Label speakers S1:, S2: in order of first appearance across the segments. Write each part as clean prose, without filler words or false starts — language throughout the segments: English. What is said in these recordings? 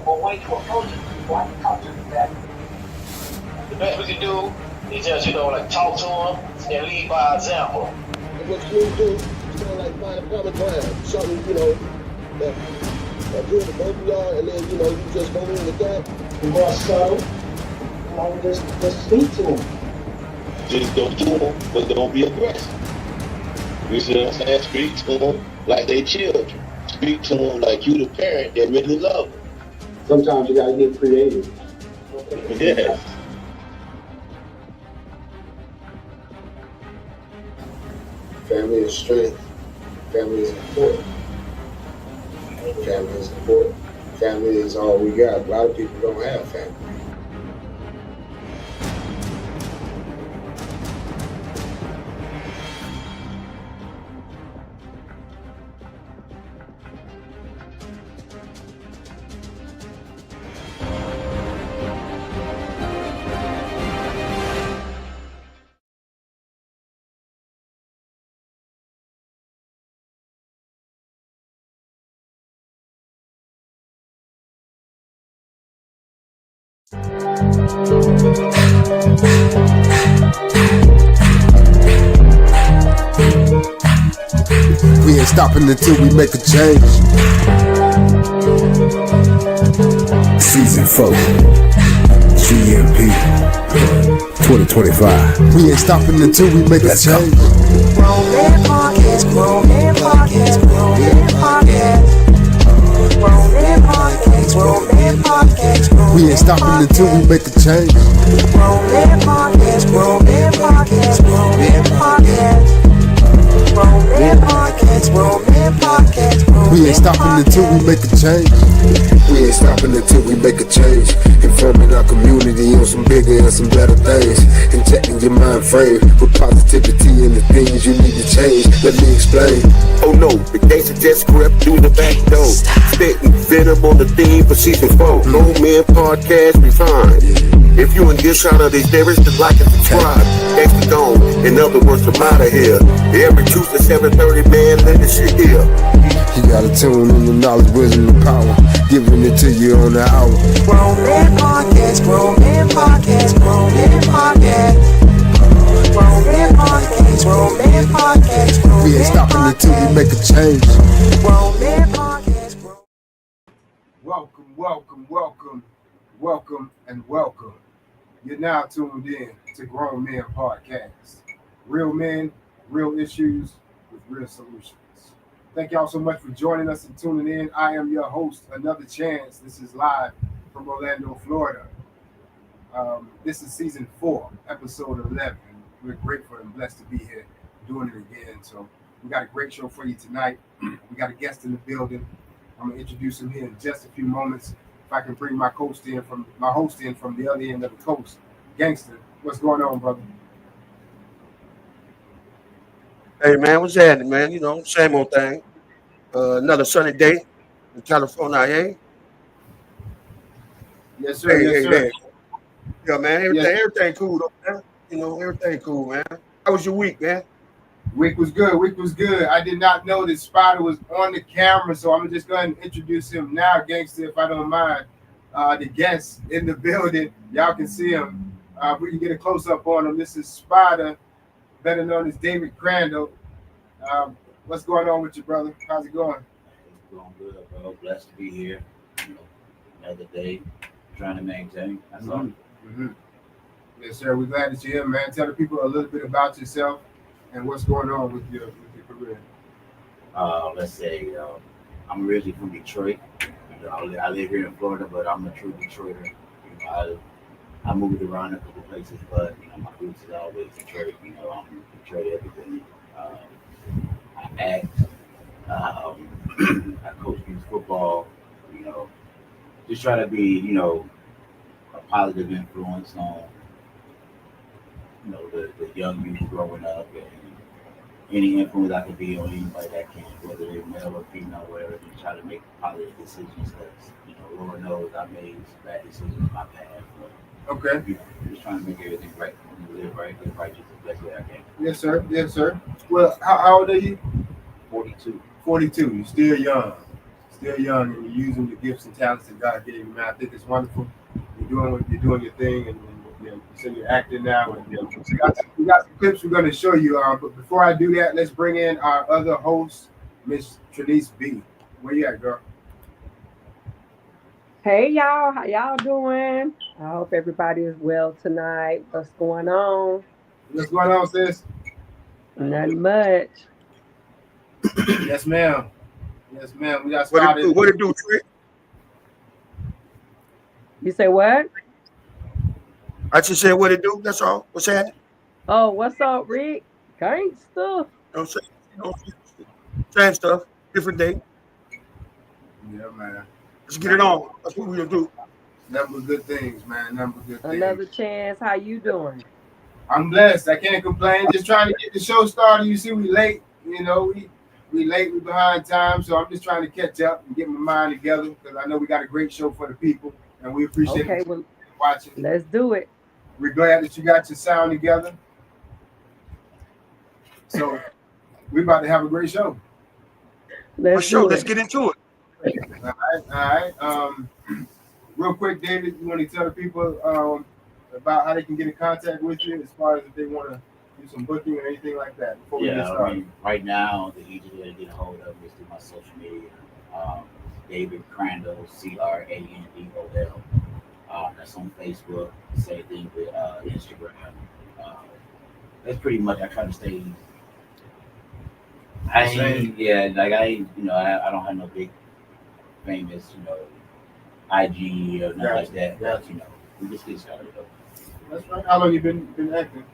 S1: or way to approach it before I can talk to him back. The best we can do is just, like talk to him and lead by example.
S2: And what you need to do is kind of like find a common ground, something, that good to both of y'all, and then, you just go in with that.
S1: Be more subtle, just speak to him.
S3: Just go to them, but don't be aggressive. You see what I'm saying? Speak to them like they children. Speak to them like you the parent that really love them.
S1: Sometimes you gotta get creative.
S3: Yes.
S2: Family is strength. Family is important. Family is important. Family is all we got. A lot of people don't have family.
S4: We ain't stopping until we make a change. Season 4, GMP 2025. We ain't stopping until we make a change.
S5: Grown Man Podcast, Grown Man Podcast, Grown Man Podcast. Grown Man Podcast, Grown Man Podcast.
S4: We ain't stopping until we make a change.
S5: Grown Man Podcast, Grown Man Podcast, Grown Man Podcast. Grown Man Podcast, Grown Man Podcast.
S4: We ain't stopping until we make a change. We ain't stopping until we make a change. Informing our community on some bigger and some better things. Injecting your mind frame with positivity and the things you need to change. Let me explain.
S6: Oh no, the gangster just crept through the back door. Spitting venom on the theme for season 4. Grown Man Podcast refined. If you in this kind of these lyrics, then like and subscribe. Gangsta gone, in other words, I'm out of here. Every Tuesday, 7:30, man, let this shit here.
S4: You gotta tune in the knowledge, wisdom, and power. Giving it to you on the hour.
S5: Grown Man Podcast, Grown Man Podcast, Grown Man Podcast. Grown Man Podcast, Grown Man Podcast.
S4: We ain't stopping until we make a change.
S5: Grown Man Podcast, Grown.
S7: Welcome, and welcome. You're now tuned in to Grown Men Podcast. Real men, real issues with real solutions. Thank y'all so much for joining us and tuning in. I am your host, Another Chance. This is live from Orlando, Florida. This is season 4, episode 11. We're grateful and blessed to be here doing it again. So we got a great show for you tonight. We got a guest in the building. I'm gonna introduce him here in just a few moments. If I can bring my host in from the other end of the coast. Gangster, what's going on, brother?
S8: Hey man, what's happening, man? Same old thing. Another sunny day in California, eh?
S7: Yes, sir. Yes, sir.
S8: Hey. Yeah, man. Everything cool, though, man. Everything cool, man. How was your week, man?
S7: Week was good. I did not know that Spida was on the camera, so I'm just going to introduce him now, Gangster, if I don't mind. The guest in the building, y'all can see him. We can get a close-up on him. This is Spida, better known as David Crandol. What's going on with you, brother? How's it going?
S9: It's going good, bro. Blessed to be here. Another day, trying to maintain. That's all.
S7: Mm-hmm. Yes, sir. We're glad that you're here, man. Tell the people a little bit about yourself and what's going on with your career.
S9: Let's say I'm originally from Detroit. I live here in Florida, but I'm a true Detroiter. I moved around a couple places, but my roots is always Detroit. I'm Detroit everything. I act. I coach youth football. Just try to be a positive influence on the young youth growing up, and any influence I can be on anybody that can, whether they're male or female, whatever, and try to make positive decisions. Because Lord knows I made bad decisions in my past. But,
S7: okay.
S9: Just trying to make everything right, live right, just the best way I can.
S7: Yes, sir. Well, how old are you?
S9: 42.
S7: 42. You're still young. still young and you're using the gifts and talents that God gave you, man. I think it's wonderful. You're doing your thing, and you so you're acting now. And we got some clips we're going to show you. But before I do that, let's bring in our other host, Miss Trinice B. Where you at, girl?
S10: Hey y'all, how y'all doing? I hope everybody is well tonight. What's going on?
S7: What's going on, sis?
S10: Nothing much.
S7: Yes, ma'am. Yes, ma'am. We got
S8: What it
S7: started.
S8: do? What it do, Trick?
S10: You say what?
S8: I just said what it do. That's all. What's happening?
S10: Oh, what's up, Rick? Gangsta.
S8: Don't say, same stuff, different day.
S7: Yeah, man.
S8: Let's get it on. That's what we'll do.
S7: Nothing but good things, man. Nothing but good things.
S10: Another chance. How you doing?
S7: I'm blessed. I can't complain. Just trying to get the show started. You see, we late. You know, we late. We behind time. So I'm just trying to catch up and get my mind together because I know we got a great show for the people, and we appreciate
S10: Okay, well,
S7: watching.
S10: let's do it.
S7: We're glad that you got your sound together. So we're about to have a great show.
S10: Let's
S8: get into it.
S7: All right. Real quick, David, you want to tell the people about how they can get in contact with you as far as if they want to do some booking or anything like that before we get started?
S9: I mean, right now, the easiest way to get a hold of me is through my social media. David Crandol, Crandol. That's on Facebook. Same thing with Instagram. That's pretty much. I try to stay. I don't have no big famous, IG or nothing like that. But we just get started though.
S7: That's right. How long you been acting?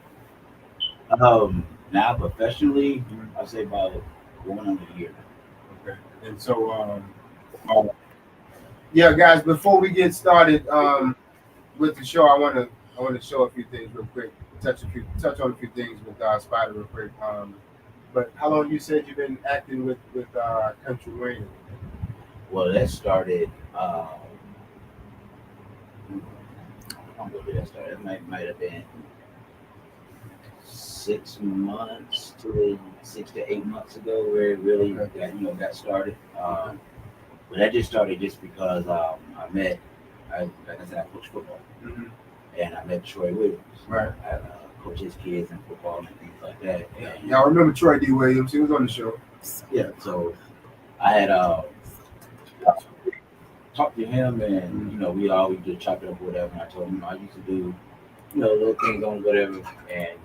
S9: Now professionally, I'd say about going on a year.
S7: Okay. And so, yeah, guys, before we get started with the show, I want to show a few things real quick. Touch on a few things with Spida real quick. But how long you said you've been acting with Country Wayne?
S9: Well, that started. I don't know where that started. It might have been 6 months to 6 to 8 months ago, where it really got started. But that just started just because like I said, I coach football, and I met Troy Williams.
S7: Right.
S9: I coach his kids in football and things like that. And,
S7: y'all remember Troy D. Williams? He was on the show.
S9: Yeah. So I had talked to him, and we always just chop it up or whatever. And I told him I used to do little things on whatever, and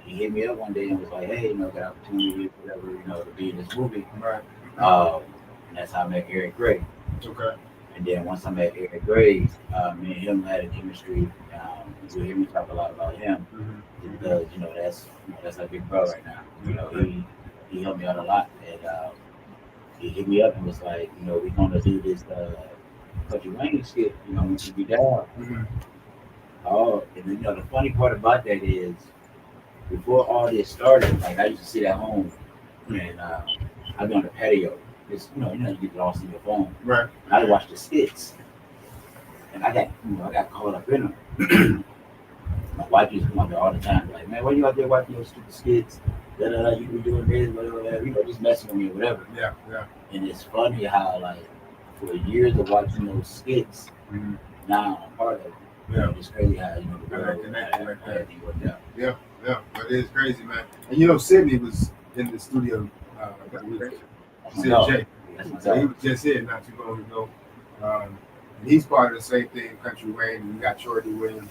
S9: he hit me up one day and was like, "Hey, got opportunity, whatever, to be in this movie."
S7: Right.
S9: And that's how I met Eric Gray.
S7: Okay.
S9: And then once I met Eric Gray, me and him had a chemistry. You hear me talk a lot about him because that's like big bro right now. He helped me out a lot, and he hit me up and was like, we're gonna do this Country Wayne skit. We should be down. Oh, and then the funny part about that is, before all this started, like I used to sit at home and I'd be on the patio. Just you get lost in your phone.
S7: Right.
S9: And I'd watch the skits, and I got caught up in them. My wife used to come out there all the time, like, "Man, why you out there watching those stupid skits? You be doing this, whatever, just messing with me or whatever."
S7: Yeah.
S9: And it's funny how, like, for years of watching those skits, now I'm part of it.
S7: Yeah.
S9: It's crazy how the world
S7: everything
S9: worked out.
S7: Yeah, but it is crazy, man. And Sydney was in the studio a couple weeks ago. Jay. So he was just here not too long ago. And he's part of the same thing, Country Wayne, and you got Troy D. Williams.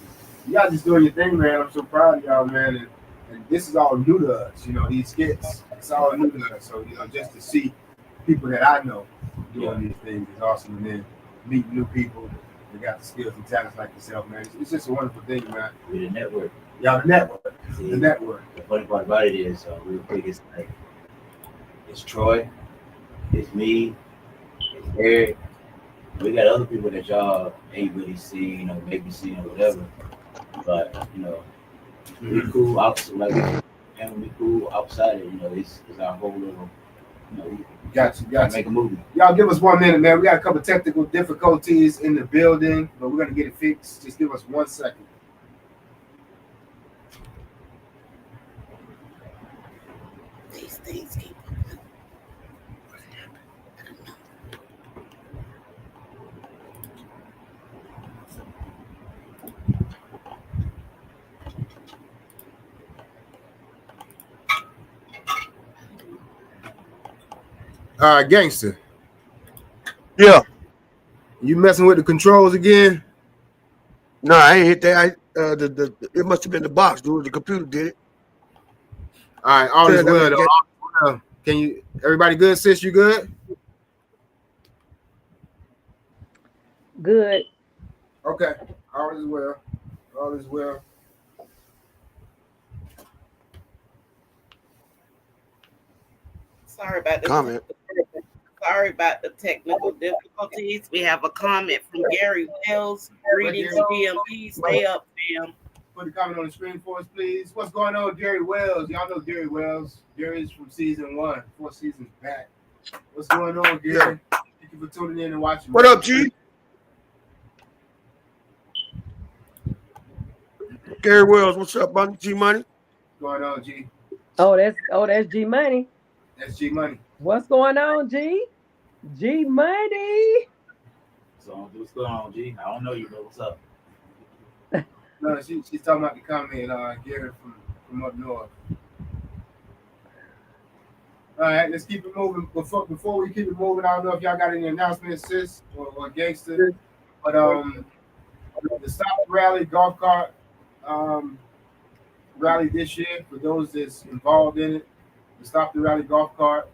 S7: Y'all just doing your thing, man. I'm so proud of y'all, man. And this is all new to us, these skits. It's all new to us. So, just to see people that I know doing these things is awesome. And then meet new people that got the skills and talents like yourself, man. It's just a wonderful thing, man.
S9: We're the network.
S7: Y'all the network.
S9: See,
S7: the network.
S9: The funny part about it is, real quick, it's like, it's Troy, it's me, it's Eric. We got other people that y'all ain't really seen or maybe seen or whatever. But, we cool outside, and we cool outside it, it's our whole little,
S7: Got you.
S9: Make a movie.
S7: Y'all give us 1 minute, man. We got a couple technical difficulties in the building, but we're gonna get it fixed. Just give us 1 second.
S11: These things keep
S7: Gangster.
S8: Yeah.
S7: You messing with the controls again?
S8: No, I ain't hit that. It must have been the box, dude. The computer did it.
S7: All right, all is well. All is well. Can you? Everybody good? Sis, you good?
S10: Good.
S7: Okay. All is well. All is well.
S11: Sorry about this.
S8: Comment.
S11: Sorry about the technical difficulties. We have a comment from Gary Wells. Greetings, DMP. Stay up, fam.
S7: Put a comment on the screen for us, please. What's going on, Gary Wells? Y'all know Gary Wells. Gary's from season 1, 4 seasons back. What's going on, Gary?
S8: Yeah.
S7: Thank you for tuning in and watching.
S8: What up, G? Gary Wells, what's up, buddy? G Money?
S7: What's going on, G?
S10: Oh, that's G Money.
S7: That's G Money.
S10: What's going on, G? G Money.
S9: So what's going on, G? I don't know you, but what's up?
S7: No, she's talking about the comment, Gary from up north. All right, let's keep it moving. Before we keep it moving, I don't know if y'all got any announcements, sis, or Gangster, but the Stop the Rally golf cart rally this year, for those that's involved in it, the Stop the Rally golf cart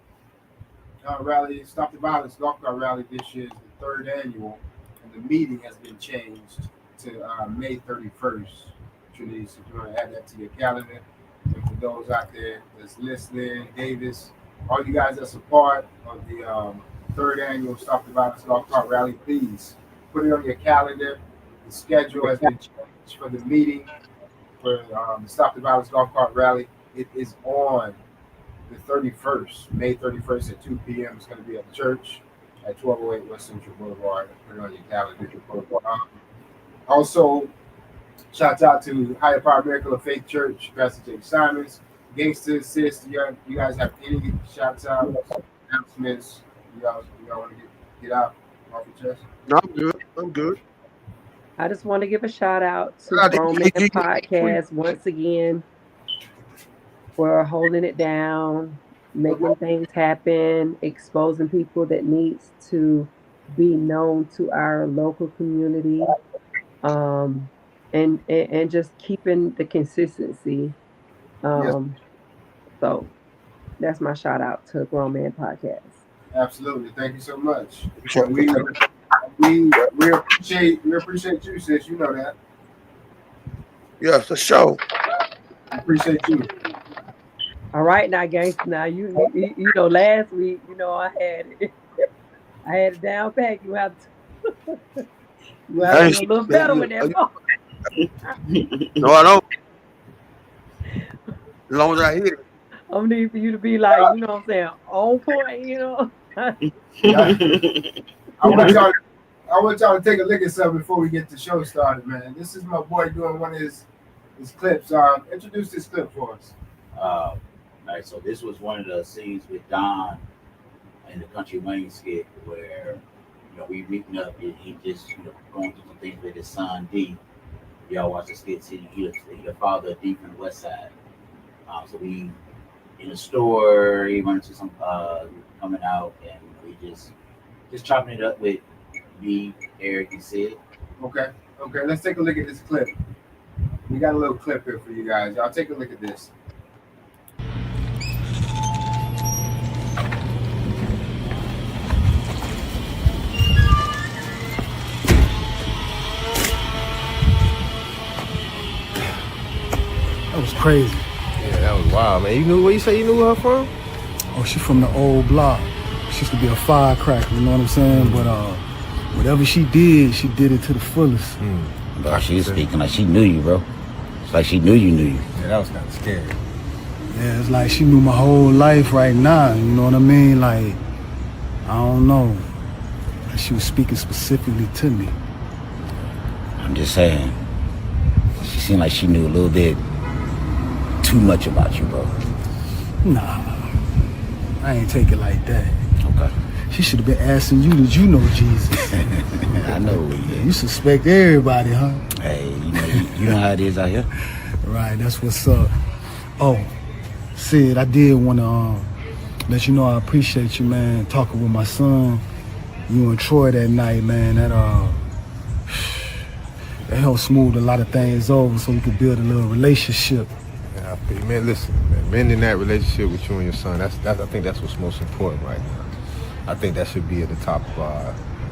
S7: rally, Stop the Violence golf cart rally this year is the 3rd annual, and the meeting has been changed to May 31st. Trinice, if you want to add that to your calendar. And for those out there that's listening, Davis, all you guys that's a part of the 3rd annual Stop the Violence golf cart rally, please put it on your calendar. The schedule has been changed for the meeting for the Stop the Violence golf cart rally. It is on the 31st, May 31st at 2 p.m. It's going to be at the church at 1208 West Central Boulevard. Put it on your calendar. Also, shout out to Higher Power Miracle of Faith Church, Pastor Jake Simons, Gangster, Sis. You guys have any shout outs, announcements? You guys want to get out off your chest?
S8: No, I'm good.
S10: I just want to give a shout out to Grown Man Podcast once again for holding it down, making things happen, exposing people that needs to be known to our local community, and just keeping the consistency. So that's my shout out to Grown Man Podcast.
S7: Absolutely, thank you so much. We appreciate you, sis. You know that.
S8: Yeah, for sure.
S7: Appreciate you.
S10: All right, now, Gangster. Now you know, last week, I had it down pat. You have to do a little better with that.
S8: No, I don't. As long as I hear it.
S10: I'm need for you to be like, you know what I'm saying, on point,
S7: I want y'all to take a look at something before we get the show started, man. This is my boy doing one of his clips. Introduce this clip for us.
S9: All right, so this was one of the scenes with Don in the Country Wayne skit where, we meeting up and he just, going through some things with his son, D. Y'all watch the skit, he the father of D from the West Side. So we in the store, he went to some coming out, and we just chopping it up with me, Eric, and Sid.
S7: Okay, let's take a look at this clip. We got a little clip here for you guys. Y'all take a look at this.
S12: That was crazy.
S13: Yeah, that was wild, man. You knew where you say you knew her from?
S12: Oh, she's from the old block. She used to be a firecracker, you know what I'm saying? But whatever she did it to the fullest.
S14: Bro, she was speaking like she knew you, bro. It's like she knew you.
S13: Yeah, that was kind of scary.
S12: Yeah, it's like she knew my whole life right now, you know what I mean? Like, I don't know. She was speaking specifically to me.
S14: I'm just saying. She seemed like she knew a little bit too much about you, bro.
S12: Nah, I ain't take it like that.
S14: Okay.
S12: She should have been asking you, did you know Jesus?
S14: I know.
S12: Yeah, you suspect everybody, huh?
S14: Hey, you know how it is out here.
S12: Right, that's what's up. Oh, Sid, I did want to let you know I appreciate you, man. Talking with my son, you and Troy that night, man. That helped smooth a lot of things over, so we could build a little relationship.
S13: Yeah, man, listen, man, mending that relationship with you and your son, I think that's what's most important right now. I think that should be at the top of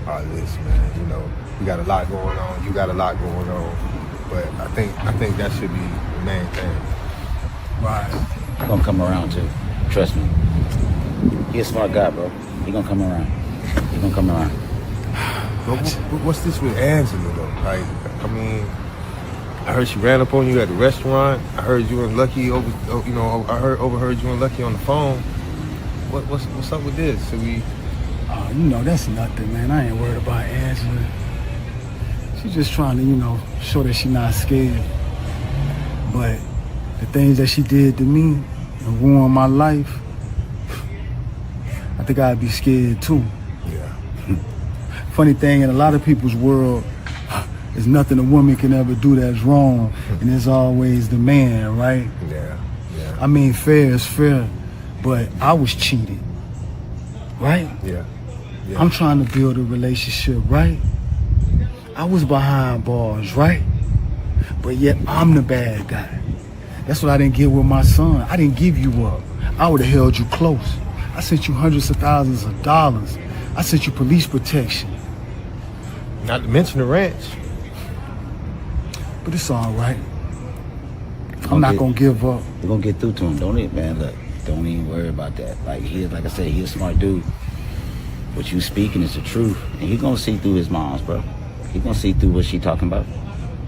S13: our list, man. You know, we got a lot going on. You got a lot going on, but I think that should be the main thing.
S12: Right.
S14: He's gonna come around too. Trust me. He a smart guy, bro. He gonna come around. He gonna come around.
S13: But what's this with Angela though? Like, I mean, I heard she ran up on you at the restaurant. I heard you and Lucky overheard you and Lucky on the phone. What's up with this? So we.
S12: You know, that's nothing, man. I ain't worried about Angela. She's just trying to, show that she's not scared. But the things that she did to me and ruined my life, I think I'd be scared too.
S13: Yeah.
S12: Funny thing, in a lot of people's world, there's nothing a woman can ever do that's wrong, and it's always the man, right?
S13: Yeah.
S12: I mean, fair is fair, but I was cheated, right?
S13: Yeah.
S12: I'm trying to build a relationship, right? I was behind bars, right? But yet I'm the bad guy. That's what I didn't get with my son. I didn't give you up. I would have held you close. I sent you hundreds of thousands of dollars. I sent you police protection.
S13: Not to mention the ranch.
S12: But it's all right. I'm not gonna give up.
S14: We're gonna get through to him. Don't it, man? Look, don't even worry about that. Like I said, he's a smart dude. What you speaking is the truth, and he gonna see through his moms, bro. He gonna see through what she talking about.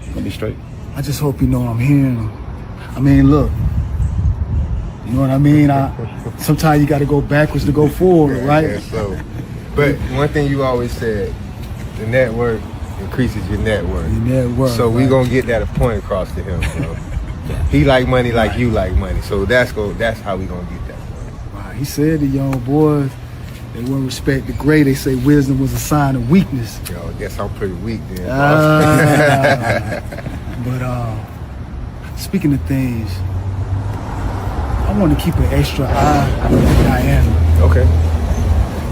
S14: He gonna be straight.
S12: I just hope you know I'm hearing him. I mean, look. You know what I mean? Sometimes you got to go backwards to go forward, right?
S13: Yeah, so. But one thing you always said, the network increases your net worth.
S12: Your net worth.
S13: So we gonna get that point across to him, bro. He like money like you like money. So that's how we gonna get that.
S12: Right. He said the young boys, they wouldn't respect the great. They say wisdom was a sign of weakness.
S13: Yo, I guess I'm pretty weak then.
S12: But speaking of things, I want to keep an extra eye on Diana.
S13: Okay.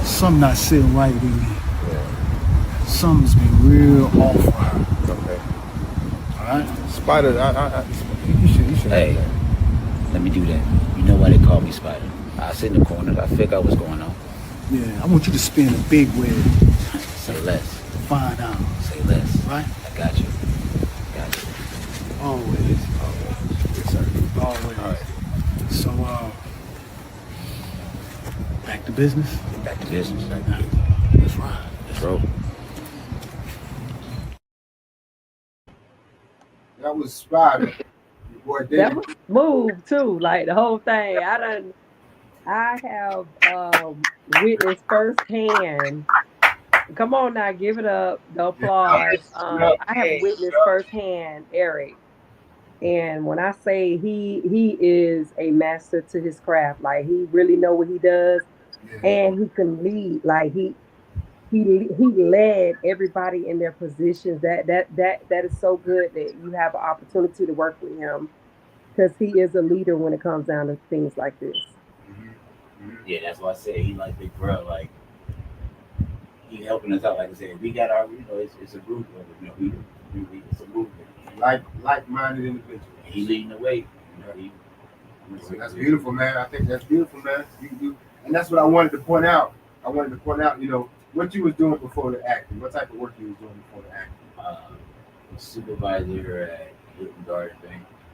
S12: Something not sitting right with me. Yeah. Something's been real off for her.
S13: Okay.
S12: All right.
S13: Spida, you should.
S14: Hey, let me do that. You know why they call me Spida? I sit in the corner. I figure out what's going on.
S12: Yeah, I want you to spin a big web.
S14: Say less.
S12: Find out.
S14: Say less.
S12: Right?
S14: I got you. Got you.
S12: Always.
S13: Yes, sir.
S12: Always.
S13: All right.
S12: So, back to business?
S14: Back to business.
S12: That's right.
S14: Let's roll.
S7: That was Spida. Your boy David.
S10: That was smooth too, like the whole thing. I have witnessed firsthand. Come on now, give it up, the applause. I have witnessed firsthand Eric. And when I say he is a master to his craft, like he really know what he does, and he can lead. Like he led everybody in their positions. That is so good that you have an opportunity to work with him, because he is a leader when it comes down to things like this.
S9: Yeah, that's why I said he like big bro. Like he helping us out. Like I said, we got our, it's a group of it. It's a movement.
S7: Like-minded individuals.
S9: He leading the way.
S7: That's beautiful, man. I think that's beautiful, man. You, and that's what I wanted to point out. What you was doing before the acting. What type of work you was doing before the acting?
S9: Supervisor at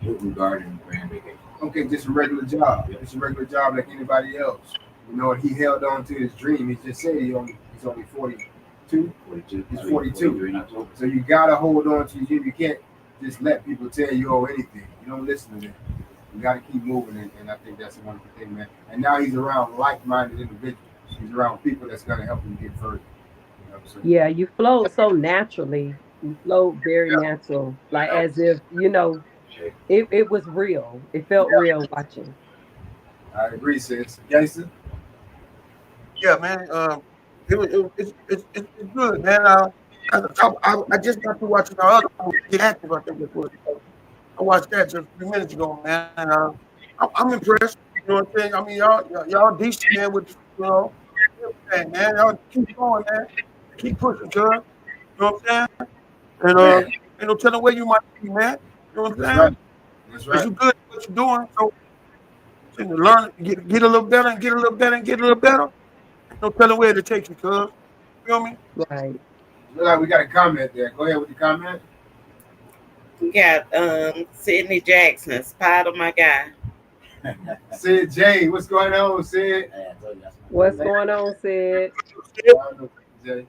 S9: Hilton Garden Grand Vacation.
S7: Okay, just a regular job. Yep. Just a regular job like anybody else. He held on to his dream. He just said he's only 42.
S9: 42.
S7: He's 42.
S9: In October.
S7: So you gotta hold on to your dream. You can't just let people tell you anything. You don't listen to them. You gotta keep moving, and I think that's a wonderful thing, man. And now he's around like-minded individuals. He's around people that's gonna help him get further.
S10: Yeah, you flowed so naturally. You flowed very natural, like as if it was real. It felt real watching.
S7: I agree, sis. Jason?
S8: Yeah, man. It's good, man. I just got to watching the other movie, Get Active, I think it was. I watched that just a few minutes ago, man. I'm impressed. You know what I'm saying? I mean, y'all decent, man, with, you know, everything, man. Y'all keep going, man. Keep pushing, cuz. You know what I'm saying? And ain't no telling where you might be, man. You know what I'm saying?
S7: Right. That's
S8: Because
S7: right.
S8: you good at what you're doing, so you learn, get a little better and get a little better and get a little better. No telling where to take you, cuz. You feel me?
S10: Right.
S7: Look like we got a comment there. Go ahead with the comment.
S11: We got Sidney Jackson, Spida, my guy.
S7: Sid J, what's going on, Sid?
S10: What's going on, Sid?
S7: Jay.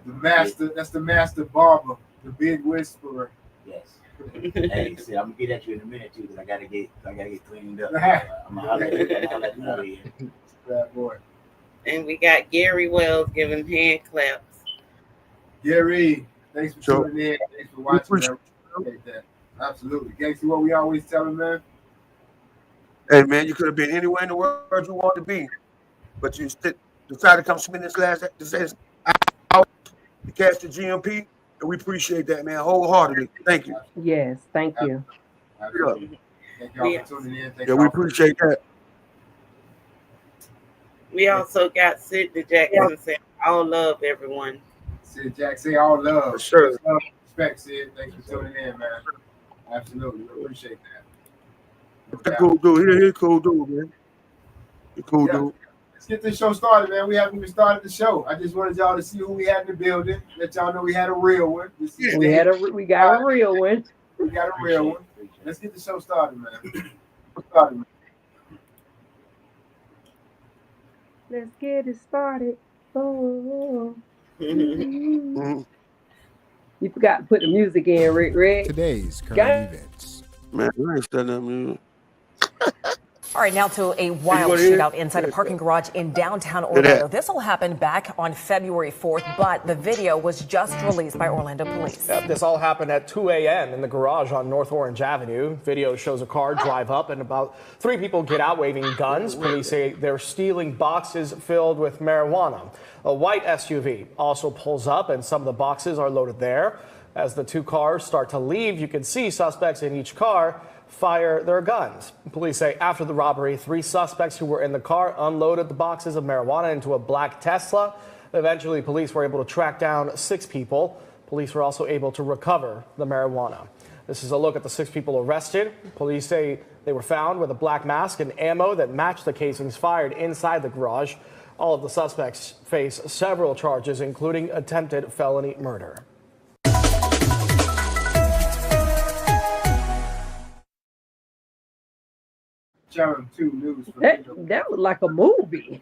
S7: The master, that's the master barber, the big whisperer.
S9: Yes. Hey, see, I'm gonna get at you in a minute too, because I gotta get cleaned up. I'm gonna holler at you out of here.
S7: Bad boy.
S11: And we got Gary Wells giving hand claps.
S7: Gary, thanks for tuning in. Thanks for watching. Man. Appreciate that. Absolutely. Gangsta, what we always tell him, man.
S8: Hey, man, you could have been anywhere in the world you wanted to be, but you decided to come spend this hour to catch the GMP, and we appreciate that, man, wholeheartedly. Thank you.
S10: Yes, thank you.
S7: Thank y'all for tuning in.
S8: Yeah, we appreciate that.
S11: We also got Sidney Jackson saying, all love, everyone.
S7: Sid Jack, say all love.
S8: Sure.
S7: Love, respect, Sid. Thanks for tuning in, man. Absolutely. We appreciate that.
S8: Cool dude. He's cool dude, man. He's cool dude.
S7: Let's get this show started, man. We haven't even started the show. I just wanted y'all to see who we had in the building. Let y'all know we had a real one.
S10: We got a real one.
S7: We got a real one. Let's get the show started, man.
S10: Let's get it started. Oh. You forgot to put the music in, Rick.
S15: Today's current events.
S8: Man, I ain't studying that music.
S16: All right, now to a wild shootout inside a parking garage in downtown Orlando. This all happened back on February 4th, but the video was just released by Orlando police.
S17: Yep, this all happened at 2 a.m. in the garage on North Orange Avenue. Video shows a car drive up and about 3 people get out waving guns. Police say they're stealing boxes filled with marijuana. A white SUV also pulls up and some of the boxes are loaded there. As the 2 cars start to leave, you can see suspects in each car fire their guns. Police say after the robbery, 3 suspects who were in the car unloaded the boxes of marijuana into a black Tesla. Eventually, police were able to track down 6 people. Police were also able to recover the marijuana. This is a look at the 6 people arrested. Police say they were found with a black mask and ammo that matched the casings fired inside the garage. All of the suspects face several charges, including attempted felony murder.
S7: Channel 2 news.
S10: That was like a movie.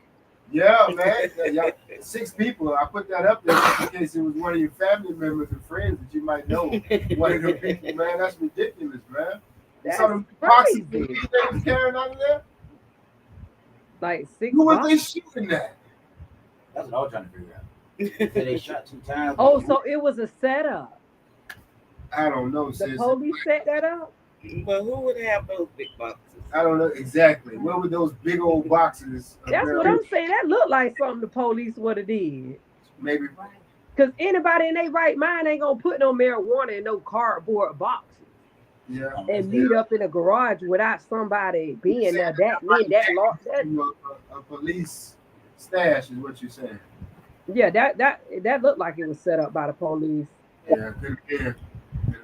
S7: Yeah, man. Y'all, 6 people. I put that up there just in case it was one of your family members and friends that you might know. One of the people, man. That's ridiculous, man.
S10: That's
S7: some of the boxes they was carrying out of there.
S10: Like 6
S7: Who was they shooting that?
S9: That's what I was trying to figure out. They shot 2 times.
S10: Oh, so it was a setup.
S7: I don't know,
S10: The
S7: sis.
S10: police set that up?
S11: But who would have those big boxes?
S7: I don't know exactly. What were those big old boxes?
S10: That's what I'm saying. That looked like something the police would have did.
S7: Maybe.
S10: Because anybody in their right mind ain't going to put no marijuana in no cardboard boxes.
S7: Yeah.
S10: And meet up in a garage without somebody being there.
S7: A police stash is what you're saying.
S10: Yeah, that looked like it was set up by the police.
S7: Yeah, could have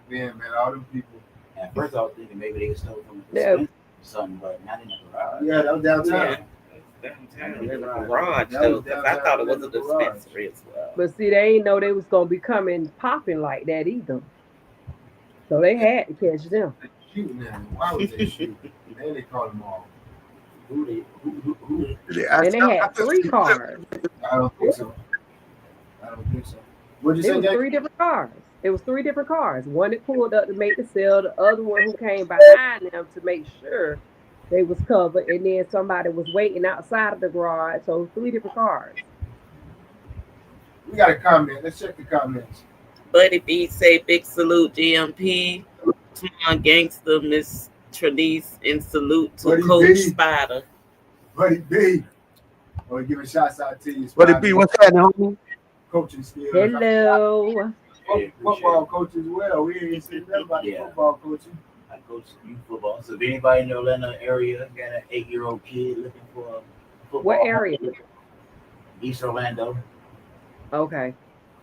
S7: been, man. All them people.
S9: At first, I was thinking maybe they stole from the something, but not in the garage.
S7: Yeah, that was downtown.
S11: Downtown in the garage, though, because I thought it was a dispensary as well.
S10: But see, they ain't know they was going to be coming popping like that either. So they had to catch them.
S7: Shooting them. Why would they shoot? Then they caught them all.
S10: And they had 3 cars.
S7: I don't think so. What'd you say,
S10: It was 3 different cars. It was 3 different cars. One that pulled up to make the sale, the other one who came behind them to make sure they was covered, and then somebody was waiting outside of the garage. So 3 different cars.
S7: We got a comment. Let's check the comments.
S11: Buddy B say big salute GMP. Come on, gangster, Miss Trinice, and salute to
S7: Buddy
S11: Coach
S7: B.
S11: Spida.
S7: Buddy B. Oh, giving shots out to you.
S8: Buddy B, what's happening, homie?
S7: Coaching skills.
S10: Hello.
S7: Football coach as well. We ain't seen nothing about the football coaching.
S9: I coach youth football. So if anybody in the Atlanta area got an 8-year-old kid looking for a football,
S10: What area?
S9: East Orlando.
S10: Okay.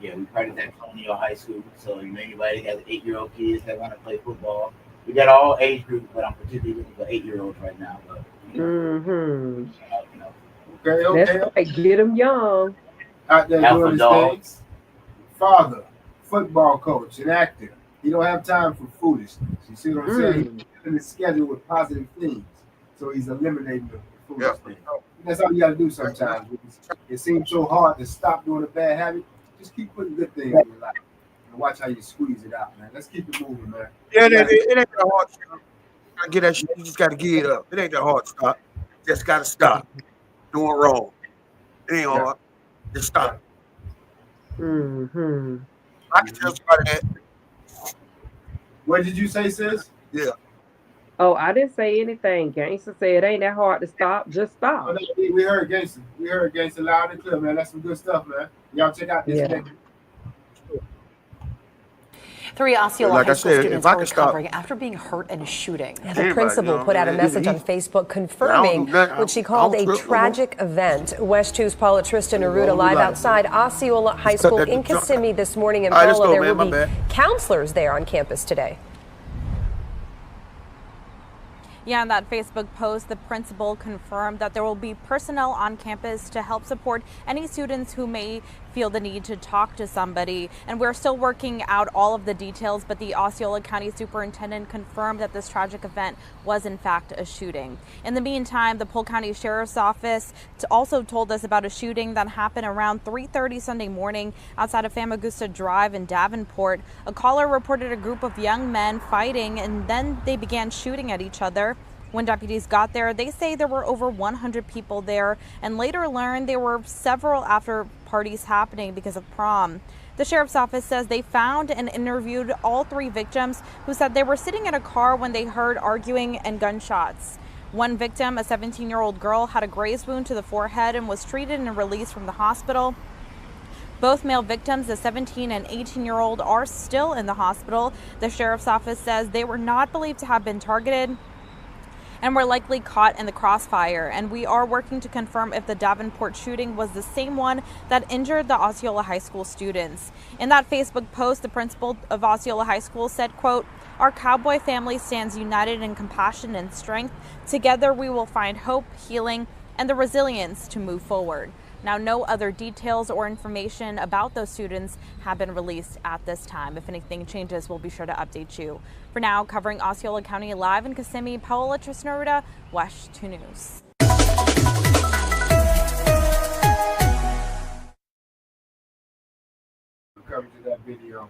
S9: Yeah, we practice at Colonial High School. So if anybody got 8-year-old kids that want to play football, we got all age groups, but I'm particularly looking for 8-year-olds right now. But
S10: Mm-hmm.
S7: Okay.
S10: That's right. Get them young.
S7: Out there
S9: Alpha
S7: doing his
S9: dogs.
S7: thing. Father, football coach, and actor. He don't have time for foolishness. You see what I'm saying? He's filling his schedule with positive things. So he's eliminating the foolish things. That's all you got to do sometimes. It seems so hard to stop doing a bad habit. Just keep putting good things in your life. And watch how you squeeze it out, man. Let's keep it moving, man.
S8: Yeah, it ain't that hard. You gotta get that shit. You just gotta get it up. It ain't that hard to stop. Just gotta stop doing wrong. It ain't hard. Just stop.
S10: Mm-hmm.
S8: I can tell somebody that.
S7: What did you say, sis?
S8: Yeah.
S10: Oh, I didn't say anything. Gangsta said it ain't that hard to stop. Just stop.
S7: Oh, no, we heard Gangsta. We heard Gangsta loud and clear, man. That's some good stuff, man. Y'all check out this thing.
S18: 3 Osceola
S8: Like
S18: High
S8: I
S18: School
S8: said,
S18: students
S8: if I
S18: are
S8: can stop-
S18: recovering after being hurt in a shooting.
S16: The principal put out a message on Facebook confirming what she called a tragic event. West 2's Paula Tristan Aruda live outside Osceola High School in Kissimmee this morning in Bola. There will be counselors there on campus today.
S19: Yeah, in that Facebook post, the principal confirmed that there will be personnel on campus to help support any students who may feel the need to talk to somebody. And we're still working out all of the details, but the Osceola County Superintendent confirmed that this tragic event was in fact a shooting. In the meantime, the Polk County Sheriff's Office also told us about a shooting that happened around 3:30 Sunday morning outside of Famagusta Drive in Davenport. A caller reported a group of young men fighting, and then they began shooting at each other. When deputies got there, they say there were over 100 people there, and later learned there were several after parties happening because of prom. The sheriff's office says they found and interviewed all 3 victims, who said they were sitting in a car when they heard arguing and gunshots. One victim, a 17-year-old girl, had a graze wound to the forehead and was treated and released from the hospital. Both male victims, the 17 and 18-year-old, are still in the hospital. The sheriff's office says they were not believed to have been targeted and were likely caught in the crossfire. And we are working to confirm if the Davenport shooting was the same one that injured the Osceola High School students. In that Facebook post, the principal of Osceola High School said, quote, "Our Cowboy family stands united in compassion and strength. Together we will find hope, healing, and the resilience to move forward." Now, no other details or information about those students have been released at this time. If anything changes, we'll be sure to update you. For now, covering Osceola County live in Kissimmee, Paola Tristan, West 2 News.
S7: Coverage of that video.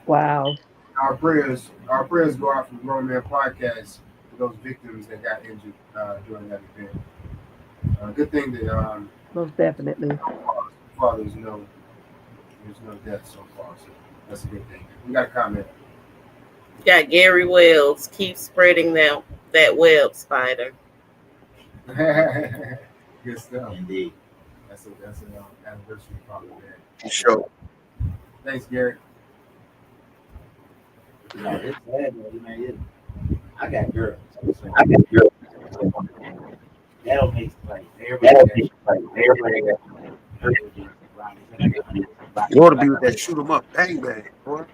S10: Wow.
S7: Our prayers go out from Grown Man Podcast to those victims that got injured during that event. Good thing that
S10: most definitely
S7: far there's no death so far, so that's a good thing. We got a comment.
S11: Got Gary Wells. Keep spreading that web, Spider.
S7: Good stuff.
S9: Indeed.
S7: That's an anniversary probably there.
S8: Sure.
S7: Thanks, Gary.
S9: No, it's sad, man. I got girls. That'll make like everybody.
S8: You ought to be with that shoot 'em up, bang bang, boy.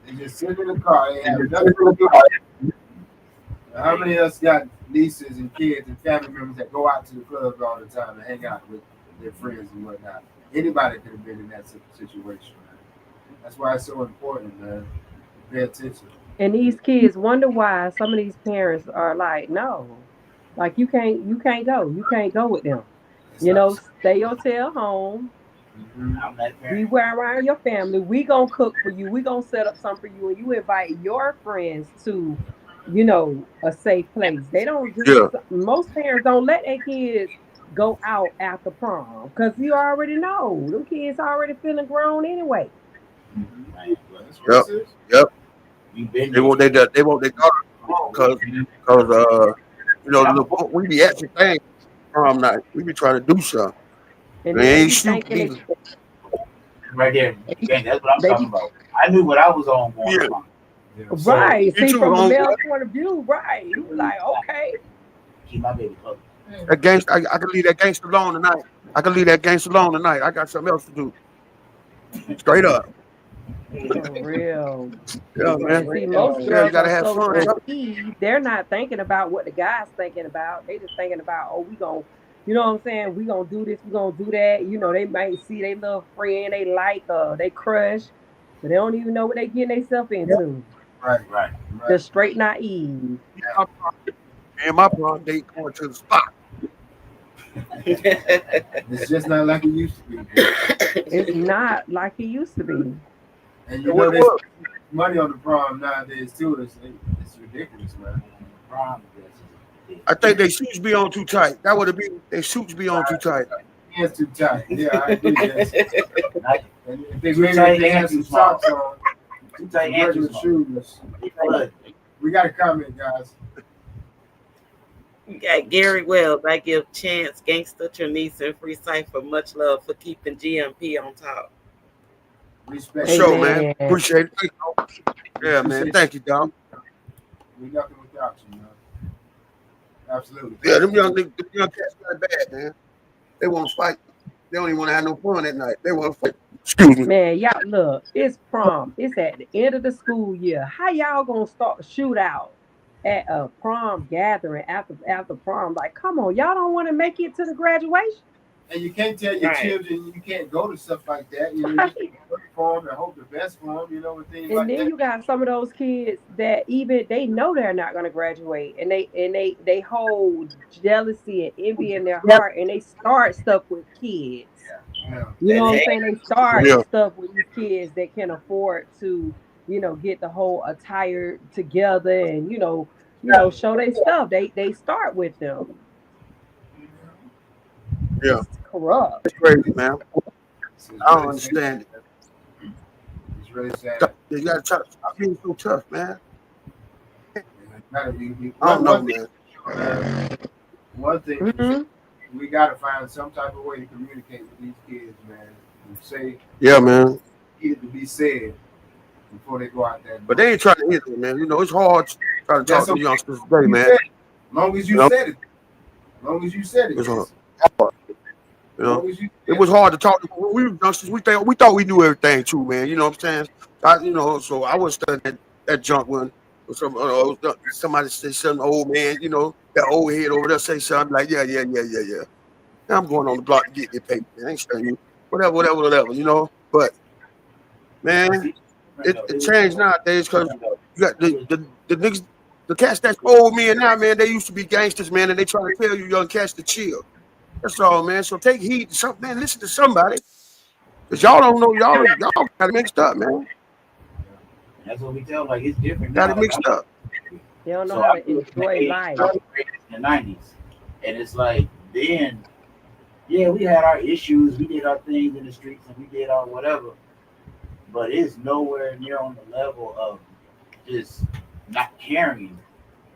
S7: They just sit in the car. They have nothing to do. How many of us got nieces and kids and family members that go out to the clubs all the time and hang out with their friends and whatnot? Anybody could have been in that situation, man. That's why it's so important, man. Pay attention.
S10: And these kids wonder why some of these parents are like, no, like you can't go. You can't go with them. You know, stay your tail home. Be around your family. We gonna cook for you. We gonna set up something for you, and you invite your friends to, you know, a safe place. They don't. Most parents don't let their kids go out after prom because you already know them kids already feeling grown anyway.
S8: Yep. They want their daughter because you know we be asking things prom night. We be trying to do something.
S11: And
S8: they ain't shooting.
S9: Right there. That's what I'm talking about. I knew what I was on.
S7: Yeah,
S10: Right.
S7: you
S10: See,
S7: too,
S10: from a
S7: homeboy.
S10: male point of view, right. He was like, okay.
S9: Keep my baby close.
S8: That gangster, I can leave that gangster alone tonight. I can leave that gangster alone tonight. I got something else to do. Straight up.
S10: For real.
S8: Yeah, man.
S10: And see, most
S8: Yeah, you
S10: girls
S8: gotta
S10: are
S8: have
S10: so
S8: fun.
S10: naive. They're not thinking about what the guy's thinking about. They just thinking about, oh, we gonna, you know what I'm saying? We gonna do this, we gonna do that. You know, they might see their little friend they like, they crush, but they don't even know what they getting themselves into.
S7: Right.
S10: Just straight naive.
S8: And my prom date going to the spot.
S7: It's just not like it used to be.
S10: It's not like it used to be.
S7: And you know, there's money on the prom nowadays too. It's ridiculous, man.
S9: Prom
S8: I think they suits be on too tight. That would have been they suits be on too tight.
S7: Hands too tight. Yeah, I agree. And if they
S9: Too
S7: really
S9: tight
S7: they
S9: and
S7: have
S9: too
S7: some
S9: small.
S7: socks on,
S9: Too tight and too
S7: regular
S9: small.
S7: shoes. We got a comment, guys.
S11: You got Gary Wells. I give Chance, Gangsta, Trinice, and Free Cypher much love for keeping GMP on top.
S7: Respect.
S8: Sure, man. Appreciate it. Yeah, man. Thank you, Dom.
S7: We nothing without you, man. Absolutely.
S8: Yeah, them young cats got it bad, man. They want to fight. They don't even want to have no fun at night. They want to fight. Excuse me.
S10: Man, y'all look, it's prom. It's at the end of the school year. How y'all gonna start a shootout at a prom gathering after prom? Like, come on, y'all don't want to make it to the graduation.
S7: And you can't tell your
S10: Right.
S7: children you can't go to stuff like that. You know, you can go for them and hope the best for them. You know, and things
S10: And
S7: like
S10: then
S7: that.
S10: you got some of those kids that even they know they're not gonna graduate, and they hold jealousy and envy in their heart, and they start stuff with kids. You know what I'm saying? They start stuff with these kids that can afford to, get the whole attire together and show their stuff. They start with them.
S8: Yeah.
S10: It's corrupt.
S8: It's crazy, man. I don't understand it.
S7: It's really sad.
S8: You gotta stop being so tough, man. I
S7: One
S8: don't know,
S7: thing,
S8: man.
S7: One thing we gotta find some type of way to communicate with these kids, man. And say,
S8: Yeah, man.
S7: Kids to be said before they go out there.
S8: But they ain't trying to hear it, man. You know, it's hard trying to talk to the youngsters today, man.
S7: As long as you said it. As long as you said it.
S8: It's hard. You know, it was hard to talk. We were youngsters. We thought we knew everything too, man. You know what I'm saying? So I was studying that junk when somebody say something, old man, that old head over there say something like, yeah. Now I'm going on the block to get their paper. Man. I ain't studying you. Whatever. But man, it changed nowadays because you got the niggas, the cats that's old men now, man. They used to be gangsters, man, and they try to tell you young cats to chill. That's all, man. So take heed to something, man. Listen to somebody. Because y'all don't know, y'all got it mixed up, man.
S9: That's what we tell. Like, it's different.
S8: Got it mixed up.
S10: They don't know how to enjoy life.
S9: In the 90s. And it's like, then, yeah, we had our issues. We did our things in the streets and we did our whatever. But it's nowhere near on the level of just not caring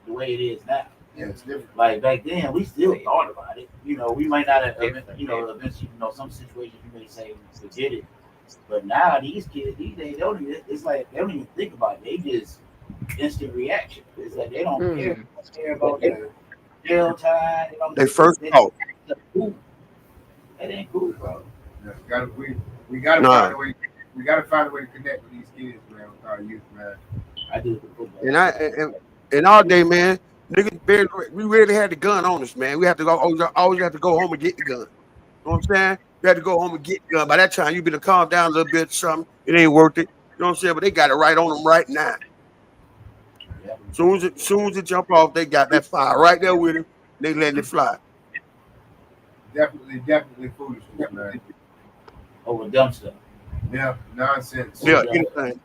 S9: the way it is now.
S7: Yeah, it's different.
S9: Like back then, we still thought about it. We might not have, eventually, some situations you may say, forget it. But now these kids, these days, it's like they don't even think about it. They just instant reaction. It's like they don't care. They don't care about their jail time.
S8: They first thought.
S9: That ain't cool, bro.
S7: Yeah, we gotta find a way. We gotta find a way to connect with these kids, man, with our youth, man.
S9: I do.
S8: And in our day, man, niggas we really had the gun on us, man. We have to always have to go home and get the gun. You know what I'm saying? You had to go home and get the gun. By that time, you better calm down a little bit, something. It ain't worth it. You know what I'm saying? But they got it right on them right now. Soon as it jump off, they got that fire right there with him. They letting it fly.
S7: Definitely foolishness, man.
S9: Over dumb stuff.
S7: Yeah, nonsense.
S8: Yeah, anything.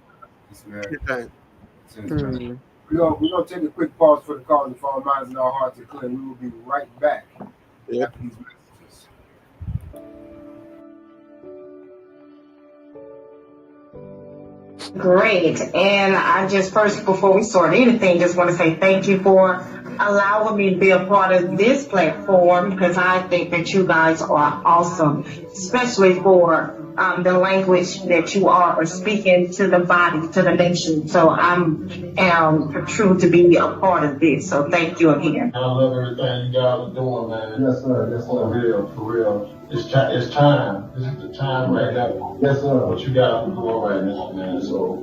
S7: Anything. We're gonna take a quick pause for the calls. If our minds and our hearts are clear, we will be right back after these messages.
S20: Great. And I just first, before we start anything, just want to say thank you for allowing me to be a part of this platform, because I think that you guys are awesome, especially for the language that you are speaking to the body, to the nation. So I'm true to be a part of this. So thank you again.
S1: I love everything you guys are doing, man. Yes, sir. Yes, sir. For real. It's time. This is the time right now. Yes, sir. What you guys are doing right now, man. So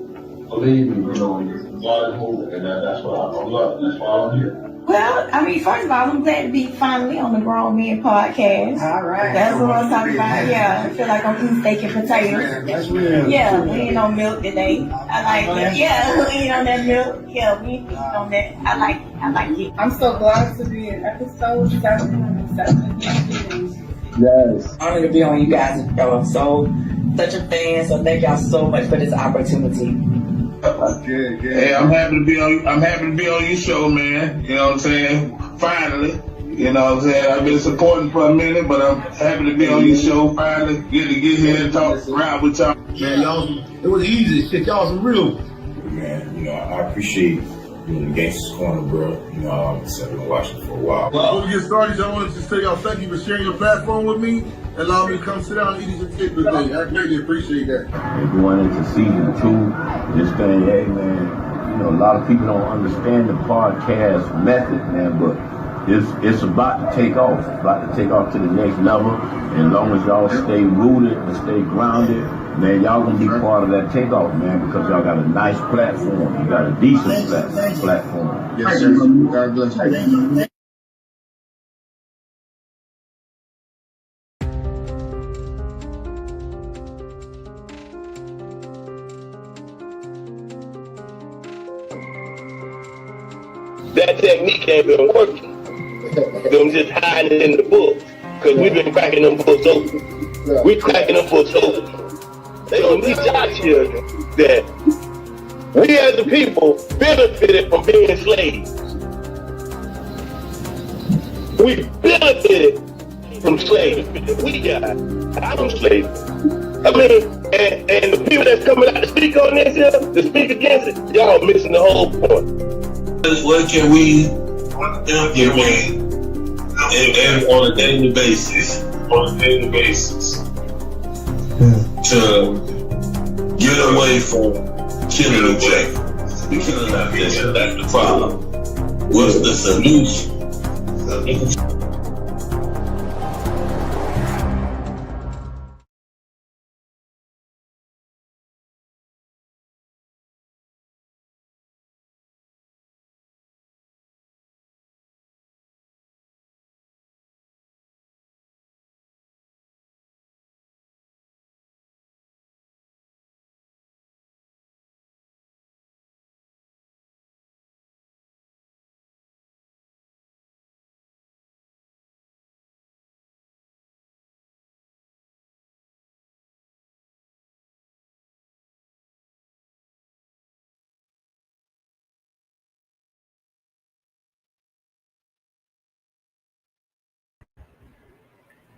S1: believe me, God is moving, and that's what I love. That's why I'm here.
S20: Well, I mean, first of all, I'm glad to be finally on the Grown Men podcast. All right. That's what I'm talking about. Yeah, I feel like I'm eating steak and potatoes. That's real. Yeah, we ain't on milk today. I like it. Yeah, we ain't on that milk. Yeah, we ain't on that. I like it. I'm so glad to be in episode 7.
S21: Yes. Honored to be on you guys. I'm such a fan, so thank y'all so much for this opportunity.
S1: Good. Hey, I'm happy to be on your show, man. You know what I'm saying? Finally. You know what I'm saying? I've been supporting for a minute, but I'm happy to be on your show. Finally, get here and talk around with y'all.
S22: Man, y'all, it was easy. Shit, y'all some real.
S23: Man, I appreciate the Gangsta's Corner, bro. I've been watching for a while.
S22: Well, before we get started, I wanted to say y'all thank you for sharing your platform with me and allow me to come sit down and eat these chicken today. I greatly appreciate that.
S3: And going into season 2, this thing, hey man, a lot of people don't understand the podcast method, man, but it's about to take off. It's about to take off to the next level. And as long as y'all stay rooted and stay grounded, man, y'all gonna be part of that takeoff, man, because y'all got a nice platform. You got a decent platform.
S22: Yes, sir. God bless you.
S3: That technique ain't been working. Them just hiding it in the books. Because we've been cracking them books open. We cracking them books open. They don't teach our children that we as the people benefited from being slaves. We benefited from slavery. We got out of slavery. I mean, and the people that's coming out to speak on this here, to speak against it, y'all missing the whole point.
S1: What can we implement on a daily basis? To get away from killing each other. We're killing our nation. That's the problem. What's the solution?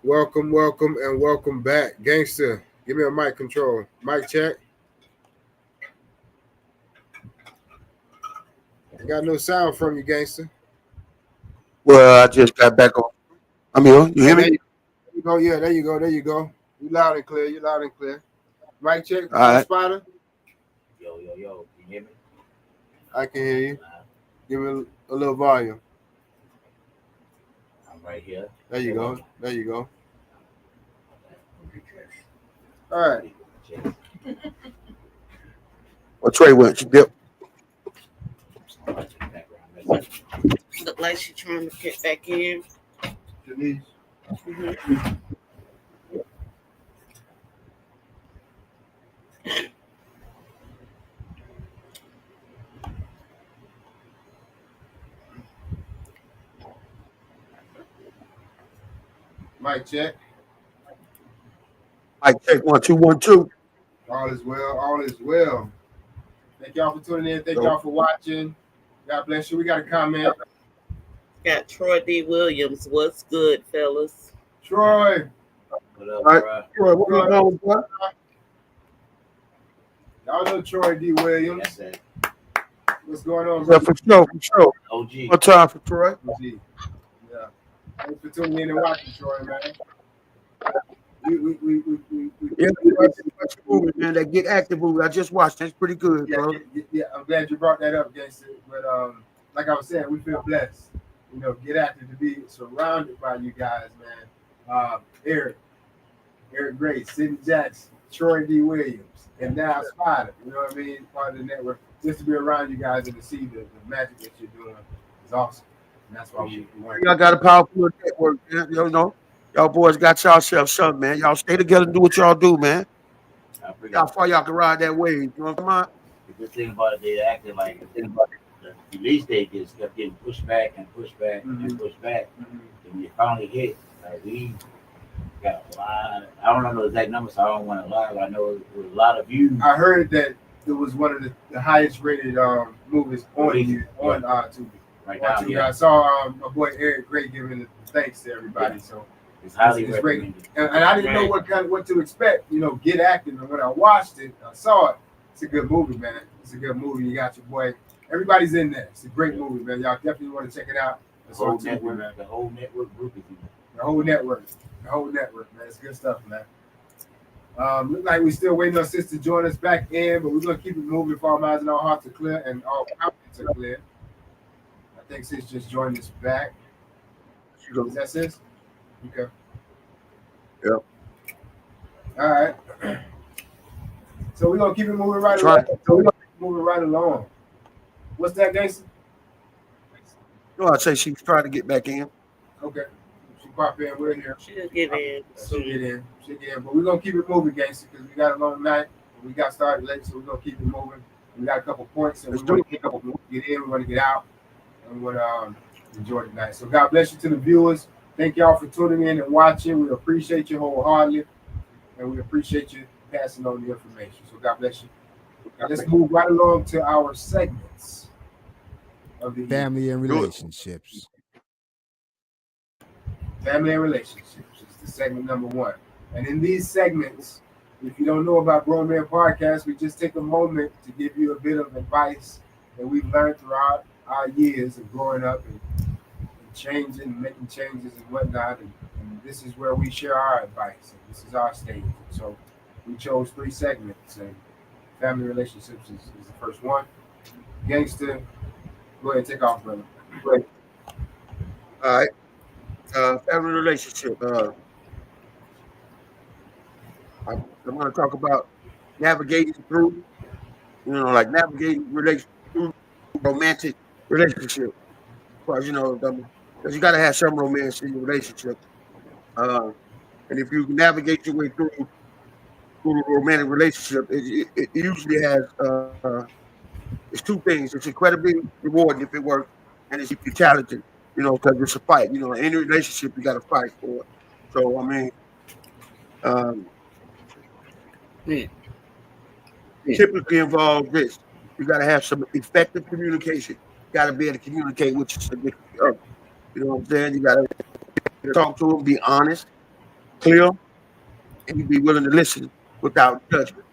S7: Welcome, and welcome back. Gangster, give me a mic control. Mic check. I got no sound from you, gangster.
S8: Well, I just got back on. I'm here. You hear me?
S7: There you go. Yeah, there you go. You loud and clear. Mic check.
S8: All right.
S7: Spida.
S9: Yo. Can you hear me?
S7: I can hear you. Give me a little volume.
S9: I'm right here.
S7: There you go. All right.
S8: Well, Trey went. You dip.
S11: Look like she's trying to get back in.
S7: Denise.
S11: Mm-hmm.
S7: Mic check.
S8: Mic check 1 2 1 2.
S7: All is well. Thank y'all for tuning in. Thank y'all for watching. God bless you. We got a comment.
S11: Got Troy D. Williams. What's good, fellas?
S7: Troy.
S9: What up,
S8: Right. Troy, what we doing, boy?
S7: Y'all know Troy D. Williams.
S9: That's it.
S7: What's going on,
S8: Yeah,
S7: bro?
S8: for sure.
S9: OG.
S8: One time for Troy.
S7: Yeah. Thanks for tuning in and watching, Troy, man.
S8: Yeah, watch the movie, man. That Get Active movie. I just watched it. It's pretty good, bro.
S7: Yeah, I'm glad you brought that up, Gangster. But like I was saying, we feel blessed. You know, Get Active to be surrounded by you guys, man. Eric Gray, Sidney Jackson, Troy D. Williams, and now Spida. You know what I mean? Part of the network. Just to be around you guys and to see the magic that you're doing is awesome. And that's why we want.
S8: Y'all got a powerful network, man. You know, y'all boys got yourself something, man. Y'all stay together and do what y'all do, man. How far y'all can ride that wave. You know what I'm talking?
S9: The good thing about it, they acted like the release date just kept getting pushed back and pushed back and pushed back. And when it finally hit, like we got a lot. I don't know the exact number, so I don't want to lie, but I know it was a lot of views.
S7: I heard that it was one of the highest rated movies on Tubi.
S9: Right now,
S7: yeah. I saw my boy Eric Gray giving thanks to everybody. Yeah. So
S9: it's highly
S7: recommended. And I didn't know what to expect. You know, Get Active. And when I watched it, I saw it. It's a good movie, man. It's a good movie. You got your boy. Everybody's in there. It's a great movie, man. Y'all definitely want to check it out.
S9: The whole network group is in there.
S7: The whole network, man. It's good stuff, man. Look like we're still waiting on Sis to join us back in, but we're gonna keep it moving if all minds and all hearts are clear and all comments are clear. I think Sis just joined us back. Is that Sis? Okay.
S8: Yep.
S7: All right. So we're gonna keep it moving right along. What's that, Gangster?
S8: No, I'd say she's trying to get back in.
S7: Okay. She pop in, we're here.
S11: She'll get in.
S7: She'll get in. But we're gonna keep it moving, Gangster, because we got a long night. We got started late, so we're gonna keep it moving. We got a couple points, and we want to get in, we want to get out, and we want to enjoy the night. So God bless you to the viewers. Thank y'all for tuning in and watching. We appreciate you wholeheartedly, and we appreciate you passing on the information. So God bless you. Now let's move right along to our segments of the
S15: family and relationships.
S7: Family and relationships is the segment number 1. And in these segments, if you don't know about Grown Men Podcast, we just take a moment to give you a bit of advice that we've learned throughout our years of growing up and changing, making changes and whatnot. And this is where we share our advice. And this is our stage. So we chose 3 segments. And family relationships is the first one. Gangster, go ahead and take off, brother.
S8: All right. Family relationship. I'm going to talk about navigating through, navigating through romantic relationship. Because, because you got to have some romance in your relationship. And if you navigate your way through a romantic relationship, it usually has it's 2 things. It's incredibly rewarding if it works, and it's challenging, because it's a fight. In any relationship, you got to fight for it. So, typically involves this. You got to have some effective communication. You got to be able to communicate with your significant other. You know what I'm saying? You got to talk to them, be honest, clear, and you be willing to listen without judgment.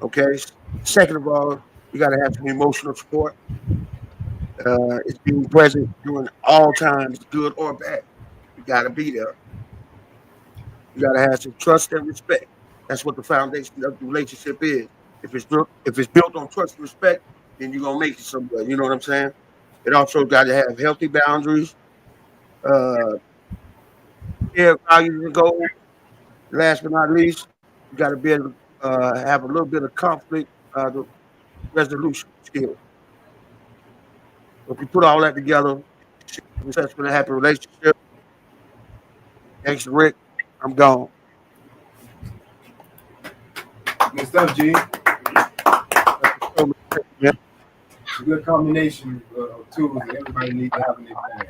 S8: Okay? Second of all, you got to have some emotional support. It's being present during all times, good or bad. You got to be there. You got to have some trust and respect. That's what the foundation of the relationship is. If it's built on trust and respect, then you're gonna make it somewhere. You know what I'm saying? It also got to have healthy boundaries, values and goals. Last but not least, you got to be able to have a little bit of conflict resolution skills. If you put all that together, success with a happy relationship. Thanks, Rick. I'm gone.
S7: Good stuff, G. It's a good combination of tools that everybody needs to have in their bag.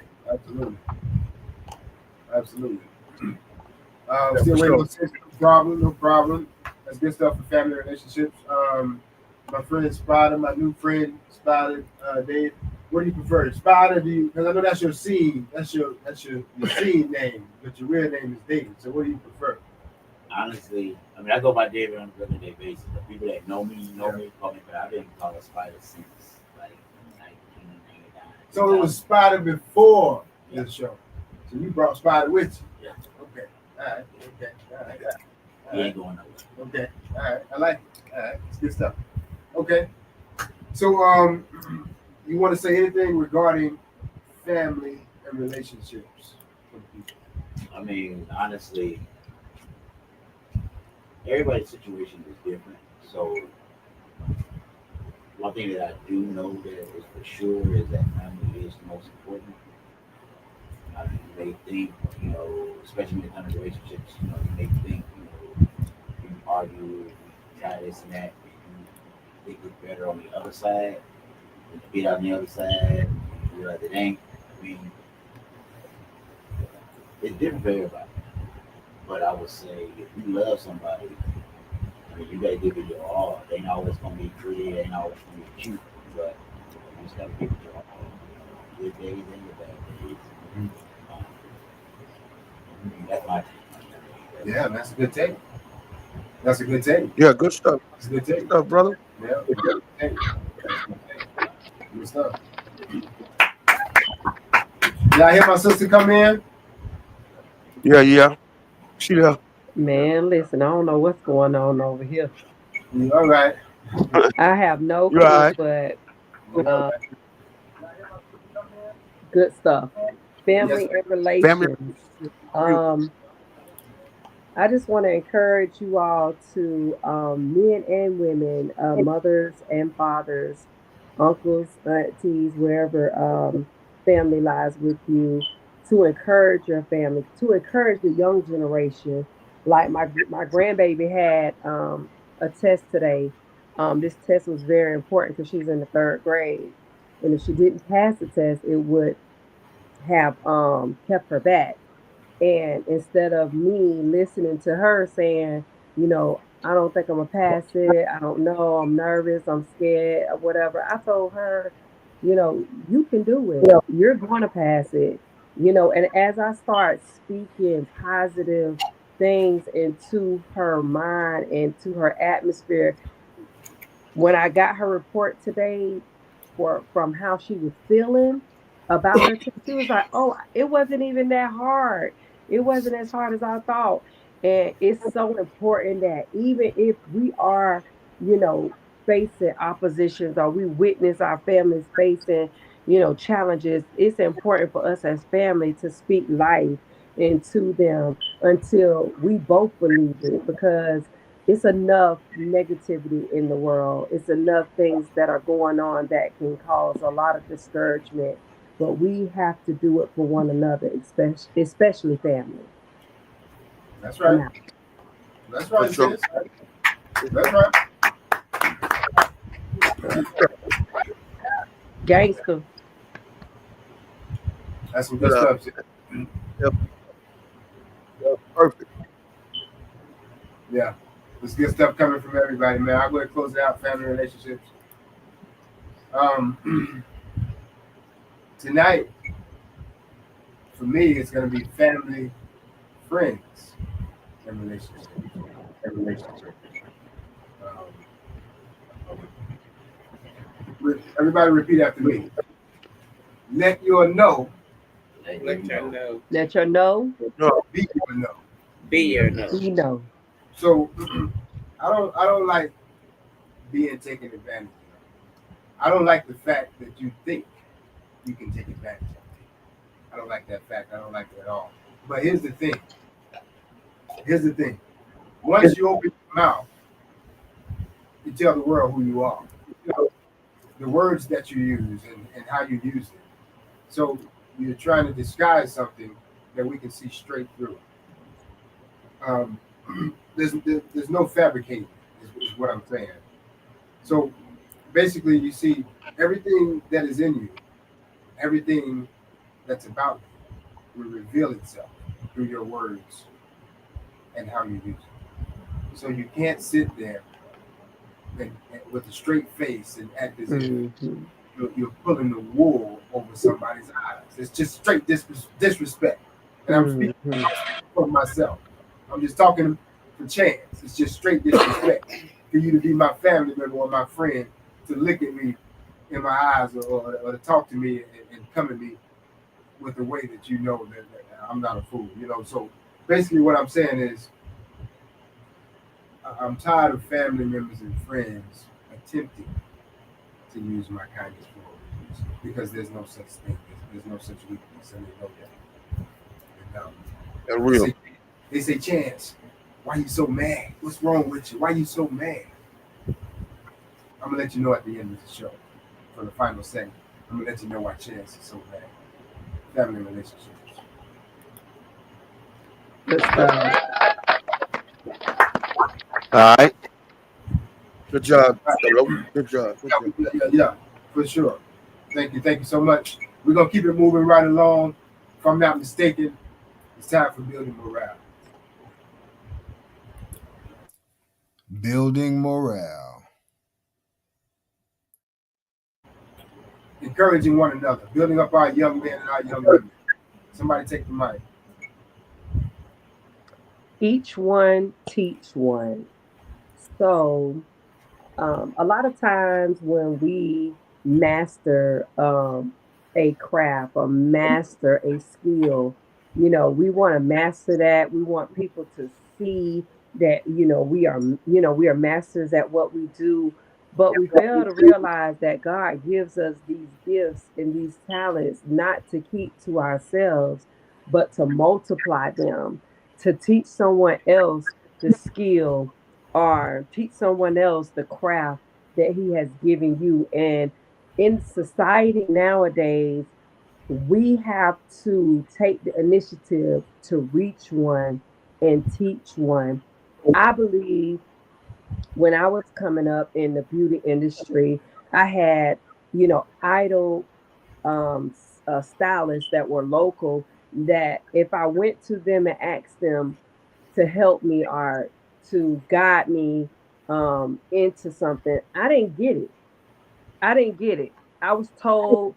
S7: Absolutely. Still waiting on Sis. No problem. That's good stuff for family relationships. My friend Spida, my new friend Spida, Dave. What do you prefer, Spida? Because I know that's your scene. That's your scene name, but your real name is David. So what do you prefer?
S9: Honestly, I go by David on a regular day basis. The people that know me call me, but I've been called a Spida since like 1999.
S7: So it was Spida before the show. So you brought Spida with you.
S9: Yeah.
S7: Okay. All right. Okay. All right.
S9: He ain't going nowhere.
S7: Okay. All right. I like it. All right. It's good stuff. Okay. So, you want to say anything regarding family and relationships for the people?
S9: I mean, honestly, everybody's situation is different. So, one thing that I do know that is for sure is that family is the most important. I mean, you may think, especially when it comes to relationships, you may think, you argue, you try this and that, you think it's better on the other side, and you get on the other side, and you realize it ain't. I mean, it's different for everybody. But I would say if you love somebody, I mean, you gotta give it your all. They ain't always gonna be pretty, they ain't always gonna be cute, but you just gotta give it your all. Good days and your bad days. That's my take.
S7: Yeah, that's a good take. That's a good take.
S8: Yeah, good stuff.
S7: That's a good take.
S8: Good stuff, brother.
S7: Yeah, good take. Good stuff. Did I hear my sister come in?
S8: Yeah. She there.
S10: Man, listen, I don't know what's going on over here.
S7: You all right?
S10: I have no
S8: You
S10: clue,
S8: all right?
S10: but good stuff. Family and relations. I just want to encourage you all to men and women, mothers and fathers, uncles, aunties, wherever family lies with you, to encourage your family, to encourage the young generation. Like my grandbaby had a test today. This test was very important because she's in the 3rd grade, and if she didn't pass the test, it would have kept her back. And instead of me listening to her saying, I don't think I'm gonna pass it, I don't know, I'm nervous, I'm scared, or whatever, I told her, you can do it. You're gonna pass it. And as I start speaking positive things into her mind and to her atmosphere, when I got her report today from how she was feeling about her test, she was like, "Oh, it wasn't even that hard. It wasn't as hard as I thought." And it's so important that even if we are, facing oppositions, or we witness our families facing, challenges, it's important for us as family to speak life into them until we both believe it, because it's enough negativity in the world. It's enough things that are going on that can cause a lot of discouragement. But we have to do it for one another, especially family.
S7: That's right. That's right, sis. That's right.
S10: Gangster.
S7: That's some good stuff, sis.
S8: Yep. Perfect.
S7: Yeah. There's good stuff coming from everybody, man. I'll go ahead and close it out, family relationships. Tonight, for me, it's going to be family, friends, and relationships. Everybody repeat after me. Let your no.
S11: Let your know.
S10: Let your no.
S7: Be your no.
S11: Be your no.
S10: Be no.
S7: So I don't like being taken advantage of. I don't like the fact that you think you can take advantage of me. I don't like that fact. I don't like it at all. But here's the thing. Once you open your mouth, you tell the world who you are. The words that you use and how you use it. So you're trying to disguise something that we can see straight through. There's no fabricating, is what I'm saying. So basically, you see everything that is in you, everything that's about you will reveal itself through your words and how you use it. So you can't sit there and with a straight face and act as if you're pulling the wool over somebody's eyes. It's just straight disrespect. And I'm speaking for myself. I'm just talking for chance. It's just straight disrespect for you to be my family member or my friend, to look at me in my eyes or to talk to me and come at me with the way that you know that I'm not a fool. So basically what I'm saying is I'm tired of family members and friends attempting to use my kindness for abuse because there's no such thing. There's no such weakness, and they know that.
S8: That's real.
S7: They say, Chance, why you so mad? What's wrong with you? Why you so mad? I'm gonna let you know at the end of the show, for the final segment. I'm gonna let you know why Chance is so mad. Family relationships.
S8: All right. Good job. Good job.
S7: Yeah, for sure. Thank you so much. We're gonna keep it moving right along. If I'm not mistaken, it's time for building morale.
S15: Building morale.
S7: Encouraging one another, building up our young men and our young women. Somebody take the mic.
S10: Each one teach one. So a lot of times when we master a craft or master a skill, we want to master that. We want people to see that, we are masters at what we do. But we fail to realize that God gives us these gifts and these talents not to keep to ourselves, but to multiply them, to teach someone else the skill or teach someone else the craft that He has given you. And in society nowadays, we have to take the initiative to reach one and teach one. I believe when I was coming up in the beauty industry, I had, idol stylists that were local that if I went to them and asked them to help me or to guide me into something, I didn't get it. I was told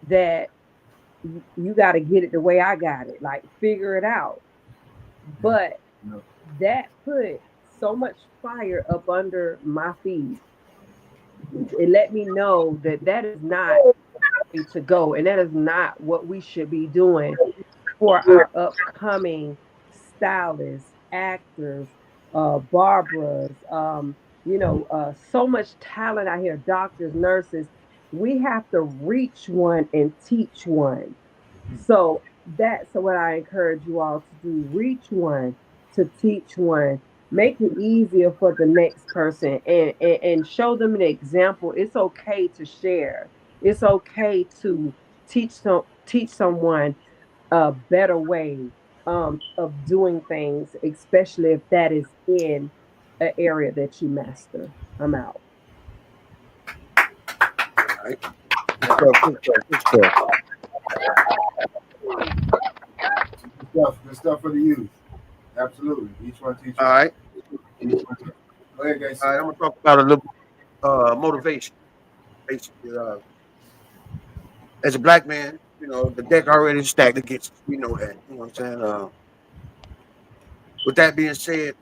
S10: that you got to get it the way I got it, like figure it out. But that put so much fire up under my feet. It let me know that is not the way to go, and that is not what we should be doing for our upcoming stylists, actors, barbaras, so much talent out here, doctors, nurses. We have to reach one and teach one. So that's what I encourage you all to do. Reach one, to teach one. Make it easier for the next person and show them an example. It's okay to share. It's okay to teach someone a better way of doing things, especially if that is in an area that you master. I'm out.
S8: Good
S7: stuff for the youth. Absolutely. Each one teaches.
S8: All right.
S7: Go ahead, guys.
S8: All right, I'm gonna talk about a little motivation. Basically, as a black man, the deck already stacked against us. We know that. You know what I'm saying? With that being said,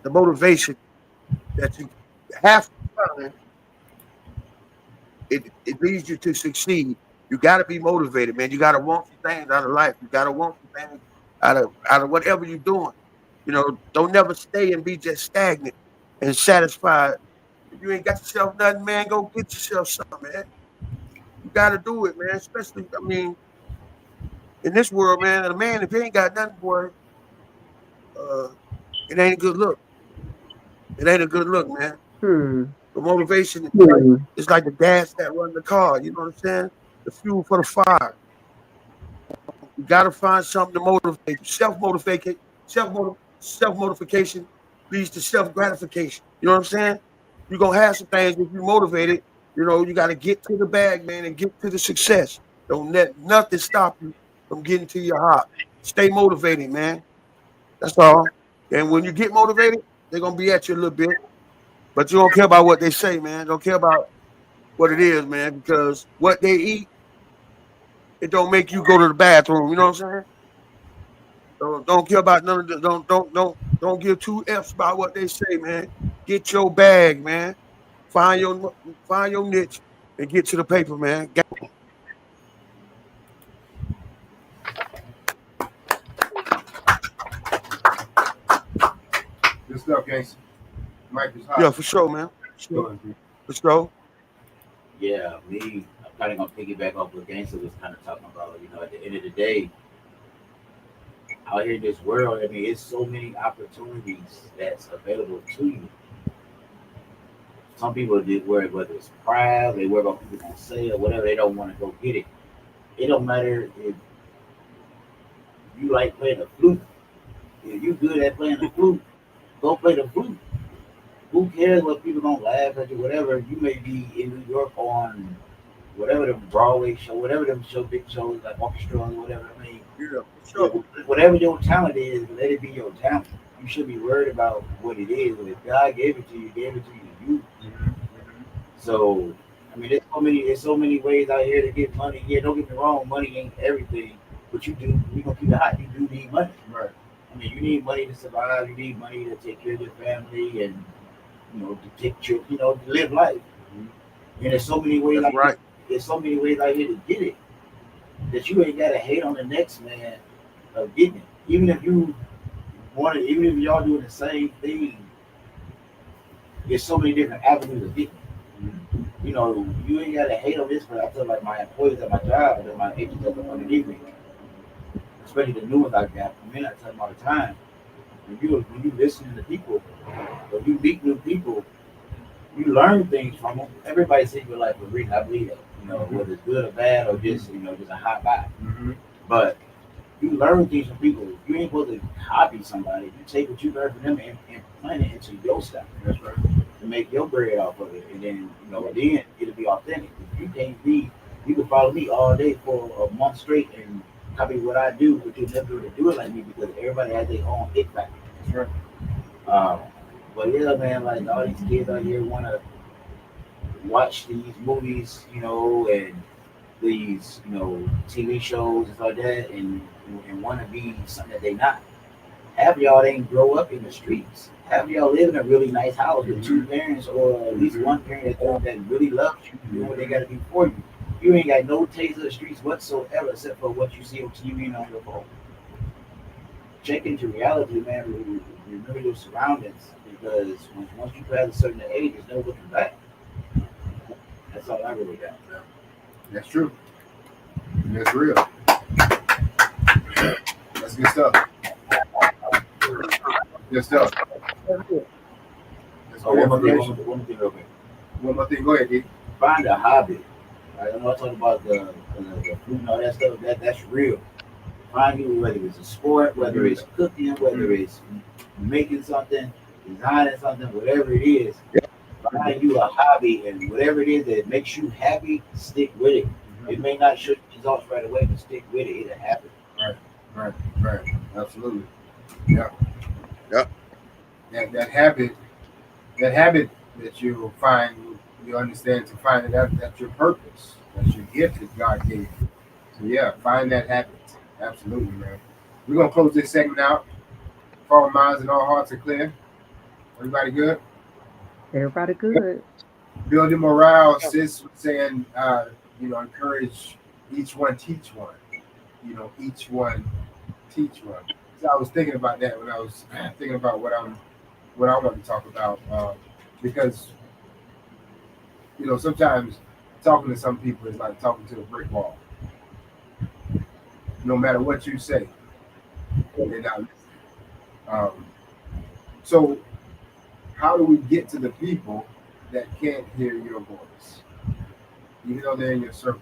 S8: the motivation that you have to find, it leads you to succeed. You got to be motivated, man. You got to want some things out of life. You got to want some things out of whatever you're doing. Don't never stay and be just stagnant and satisfied. If you ain't got yourself nothing, man, go get yourself something, man. You got to do it, man. Especially, in this world, man, a man, if he ain't got nothing, boy, it ain't a good look. It ain't a good look, man. The motivation is like the gas that runs the car. You know what I'm saying? The fuel for the fire. You got to find something to motivate you. Self-motivation leads to self-gratification. You know what I'm saying? You're going to have some things if you're motivated. You got to get to the bag, man, and get to the success. Don't let nothing stop you from getting to your heart. Stay motivated, man. That's all. And when you get motivated, they're going to be at you a little bit. But you don't care about what they say, man. Don't care about what it is, man, because what they eat, it don't make you go to the bathroom. You know what I'm saying? So don't care about none of the, don't give two F's about what they say, man. Get your bag, man. Find your niche and get to the paper, man.
S7: Gangster. Mike is hot.
S8: Yeah, for sure, man. For sure.
S9: Yeah, me, I'm kind of gonna piggyback off what Gangster was kind of talking about. You know, at the end of the day, out here in this world, I mean, it's so many opportunities that's available to you. Some people did worry whether it's pride, they worry about people gonna say or whatever. They don't want to go get it. It don't matter if you like playing the flute. If you good at playing the flute, go play the flute. Who cares what people gonna laugh at you? Whatever, you may be in New York on whatever the Broadway show, whatever them big shows like orchestra or whatever. I mean,
S8: sure.
S9: Whatever your talent is, let it be your talent. You shouldn't be worried about what it is. If God gave it to you, gave it to you. So, I mean, there's so many ways out here to get money. Yeah, don't get me wrong, money ain't everything, but you do. We gonna keep it hot. You do need money.
S7: Right.
S9: I mean, you need money to survive. You need money to take care of your family and to take your, to live life. And there's so many ways.
S8: That's right.
S9: There's so many ways out here to get it that you ain't gotta hate on the next man of getting it. Even if you want it, even if y'all doing the same thing, there's so many different avenues of getting it. You ain't gotta hate on this, but I feel like my employees at my job and my agents that are underneath me, especially the new ones I got. I mean, I tell them all the time, when you listen to people, when you meet new people, you learn things from them. Everybody says your life for a reason. I believe that. Whether it's good or bad or just just a hot vibe. But you learn things from people. You ain't supposed to copy somebody. You take what you learn from them and plant it into your style. That's right. To make your bread off of it, and then then it'll be authentic. You can't be. You can follow me all day for a month straight and copy what I do, but you'll never be able to do it like me because everybody has their own it factor.
S7: That's right.
S9: But yeah, man, like all these kids out here want to watch these movies, and these, TV shows and stuff like that, and want to be something that they not. Half of y'all ain't grow up in the streets. Half of y'all live in a really nice house with two parents or at least one parent that really loves you, doing what they got to do for you. You ain't got no taste of the streets whatsoever except for what you see on TV and on your phone. Check into reality, man. Remember your surroundings, because once you pass a certain age, there's no looking back. That's all I really got.
S7: That's true. And that's real. That's good stuff. Good stuff.
S9: One more thing, real quick.
S7: One more thing. Go ahead, D.
S9: Find a hobby. I know I talking about the food and all that stuff. That's real. Find you, whether it's a sport, whether it's cooking, whether it's making something, designing something, whatever it is. Find you a hobby, and whatever it is that makes you happy, stick with it. It may not show results right away, but stick with it. It'll happen.
S7: Right. Absolutely. Yeah. That habit that you find, you understand to find that's your purpose. That's your gift that God gave you. So yeah, find that habit. Absolutely, man. We're gonna close this segment out. If all minds and all hearts are clear. Everybody good?
S10: Everybody good.
S7: Building morale, sis was saying, encourage each one, teach one. Each one, teach one. So I was thinking about that when I was thinking about what I want to talk about, because sometimes talking to some people is like talking to a brick wall. No matter what you say, they're not listening. So how do we get to the people that can't hear your voice? Even though they're in your circle,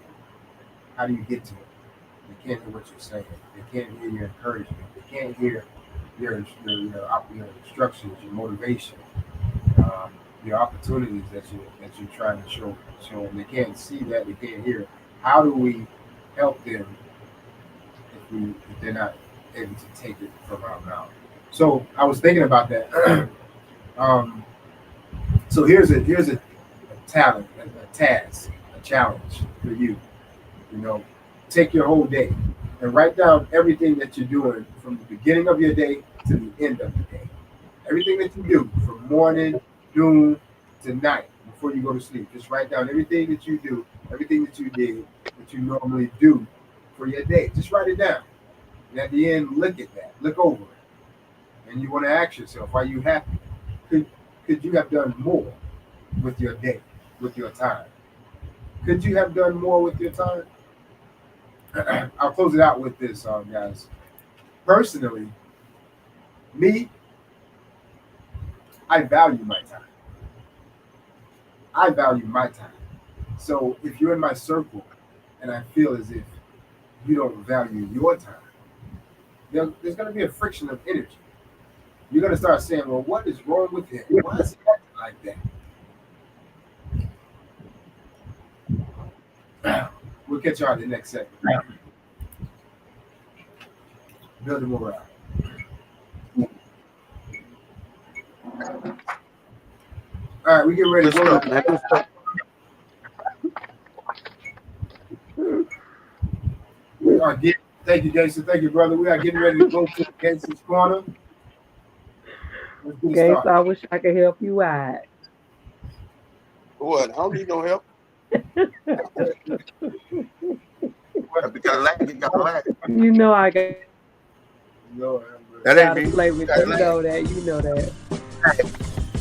S7: how do you get to them? They can't hear what you're saying. They can't hear your encouragement. They can't hear your instructions, your motivation, your opportunities that you're trying to show them. They can't see that. They can't hear it. How do we help them if they're not able to take it from our mouth? So I was thinking about that. So here's a talent, a task, a challenge for you. Take your whole day and write down everything that you're doing from the beginning of your day to the end of the day. Everything that you do from morning, noon to night before you go to sleep. Just write down everything that you do, everything that you did, that you normally do for your day. Just write it down. And at the end, look at that. Look over it. And you want to ask yourself, are you happy? could you have done more with your day, with your time? Could you have done more with your time? I'll close it out with this, guys. Personally, me, I value my time. I value my time. So if you're in my circle and I feel as if you don't value your time, there's going to be a friction of energy. You're going to start saying, well, what is wrong with him? Why is he acting like that? We'll catch y'all in the next segment. Building morale. All right, we get ready to go. We are getting, thank you, Gangster. Thank you, brother. We are getting ready to go to the Gangster's Corner.
S10: Gangster, I wish I could help you out.
S8: What? I don't need no help.
S10: You know I got.
S8: That ain't me.
S10: Play with you. Know that. You know that.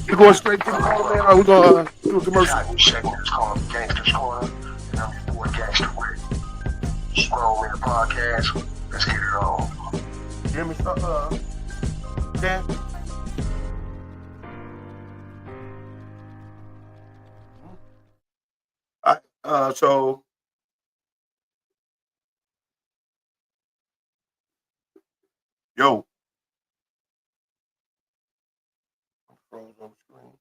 S8: You going straight to the corner, man? Or we gonna do a commercial?
S2: Segment's called Gangster's Corner, and I'm your boy Gangster Rick. Scroll in the podcast. Let's get it on.
S8: You hear me, Dan? So yo. Froze on screen.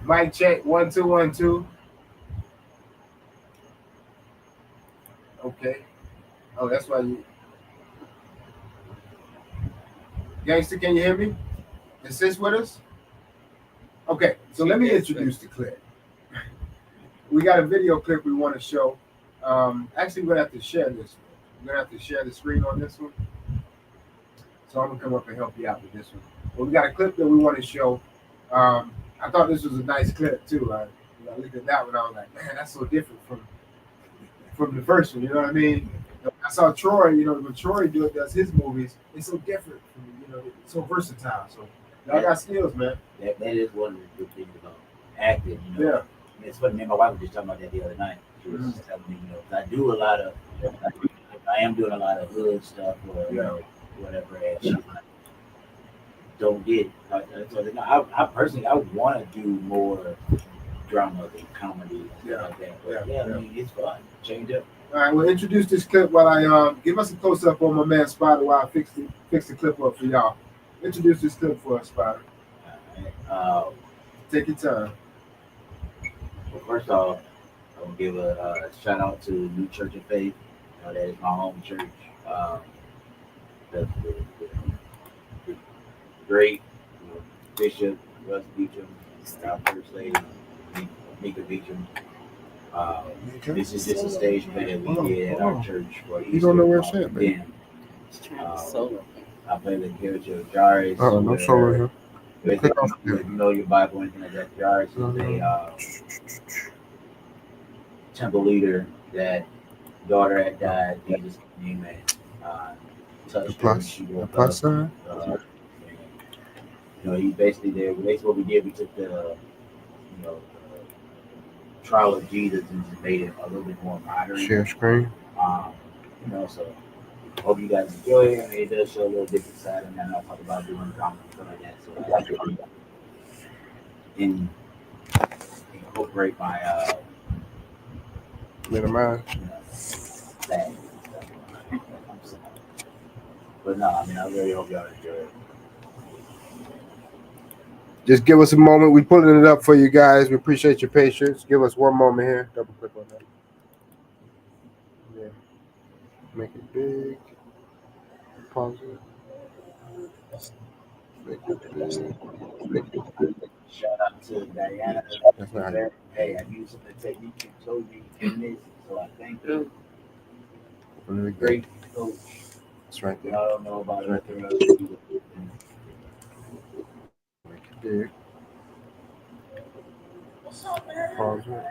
S7: Mic check 1 2 1 2. Okay. Oh, that's why you. Gangster, can you hear me? Is Sis with us? Okay, so let me introduce the clip. We got a video clip we want to show. Actually, we're gonna have to share this one. We're gonna have to share the screen on this one. So I'm gonna come up and help you out with this one. But we got a clip that we want to show. I thought this was a nice clip too. I looked at that one, I was like, man, that's so different from the first one. You know what I mean? I saw Troy. You know, when Troy does his movies, it's so different. It's so versatile. So y'all got skills, man.
S9: That is one of the good things about acting. You know? Yeah. It's funny. Me and my wife were just talking about that the other night. She was telling me, I do a lot of, I am doing a lot of hood stuff or whatever. And she's like, don't get. I personally, I want to do more drama than comedy and stuff like that. But I mean, it's fun. Change up.
S7: All right, we'll introduce this clip while I give us a close up on my man Spida while I fix the clip up for y'all. Introduce this clip for us, Spida. Take your time.
S9: Well, first off, I'm gonna give a shout out to New Church of Faith. That is my home church. The great Bishop Russ Beecham, our First Lady Nika Beecham. This is just a stage play that we did at our church for Easter.
S8: You don't know where it's at, man.
S9: I play the character of Jairus.
S8: No solo here.
S9: If you know your Bible or anything like that, Jairus is a temple leader that daughter had died. Jesus came and touched her. She woke up. He's basically there. Basically, what we did, we took the trial of Jesus and just made it a little bit more modern.
S8: Share screen.
S9: So hope you guys enjoy it. It does show a little different side, and then I'll talk about doing comedy and stuff like that. So I can incorporate my
S8: minimize.
S9: That. But no, I mean, I really hope y'all enjoy it.
S7: Just give us a moment. We're pulling it up for you guys. We appreciate your patience. Give us one moment here. Double click on that. Yeah. Make it big. Pause it.
S9: Shout out to Diana. Hey, I used the technique you told me in this, so I thank you. Great coach.
S7: That's right there.
S9: I don't know about it.
S7: There. Pause it.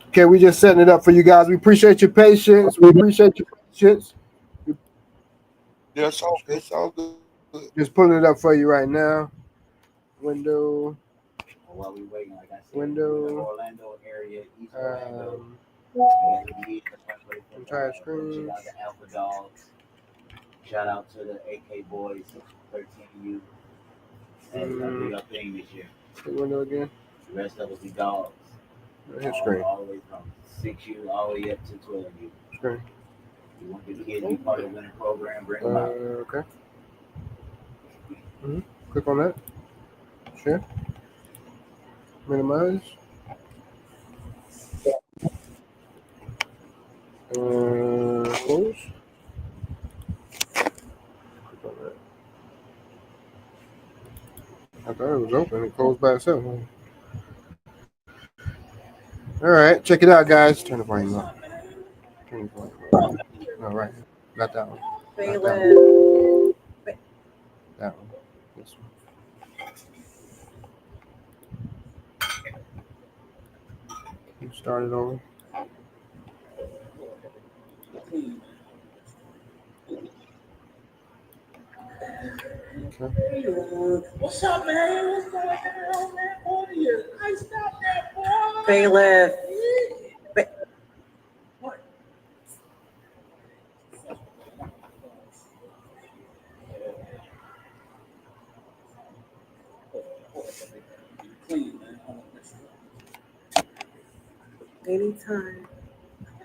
S7: Okay, we just setting it up for you guys. We appreciate your patience. We appreciate your patience.
S8: Yeah, it's all good.
S7: Just pulling it up for you right now. Window.
S9: While we waiting, like I said,
S7: Window.
S9: in the Orlando area, East Orlando.
S7: Entire screen.
S9: Shout out to Alpha Dogs. Shout out to the AK Boys, 13U. And we're gonna do our thing this year.
S7: Window again.
S9: The rest of us be dogs.
S7: Hit screen.
S9: All the way from 6U all the way up to 12U.
S7: Screen.
S9: You want the kids to be part of the winning program, bring them out.
S7: Okay. Click on that. Share. Minimize. Close. Click on that. I thought it was open. It closed by itself. All right, check it out, guys. Turn the volume up. Turn the volume up. All right, not that one. Not that one. That one. This one. Start it over. Okay.
S4: What's up, man? What's going on, man? What are you? I stopped that boy.
S21: Bailiff.
S4: What? Clean, man. I don't mess you up.
S21: Anytime.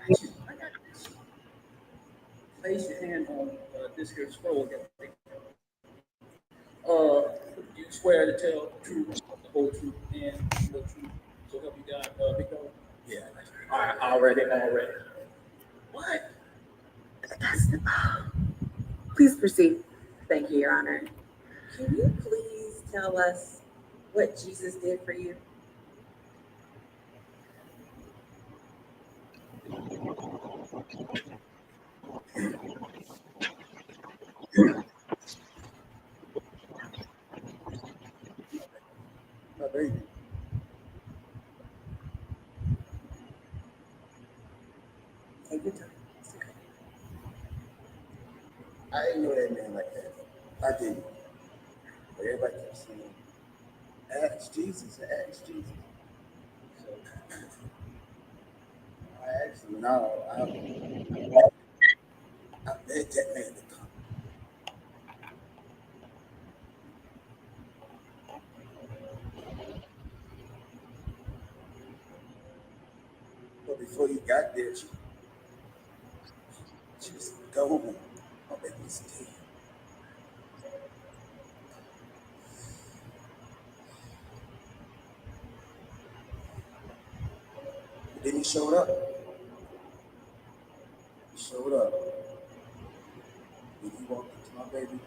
S4: I got you. Place your hand on this here scroll again. You swear to tell the truth, the whole truth, and the truth. So help you God, big dog. Yeah. All right, already. What?
S21: Please proceed. Thank you, Your Honor. Can you please tell us what Jesus did for you?
S4: My baby. Take your time. It's okay. I didn't know that man like that. I didn't. But everybody kept saying, ask Jesus, ask Jesus. So I asked him, now I begged that man to come. But before you got there, she was gone. My baby was dead. But then he showed up. When he walked into my baby,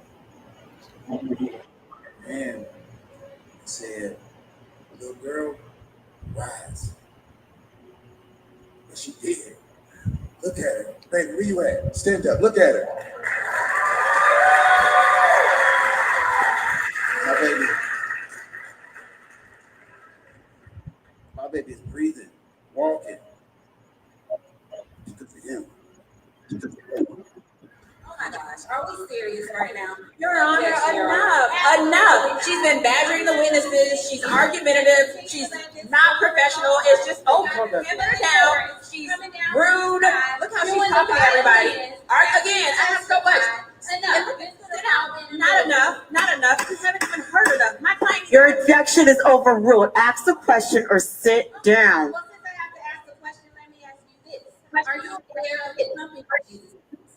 S4: and he said, little girl, rise. And she did. Look at her. Baby, where you at? Stand up. Look at her. My baby is breathing, walking. It's good for him.
S21: Oh my gosh, are we serious right now? Your Honor, enough. She's been badgering the witnesses. She's argumentative. She's not professional. It's just over. Give her down. She's rude. Look how she's talking to everybody. Again, I have so much. Not enough. You haven't even heard enough. My client. Your objection is overruled. Ask a question or sit down. Well, since I have to ask the question, let me ask you this. Are you aware of the company Jesus?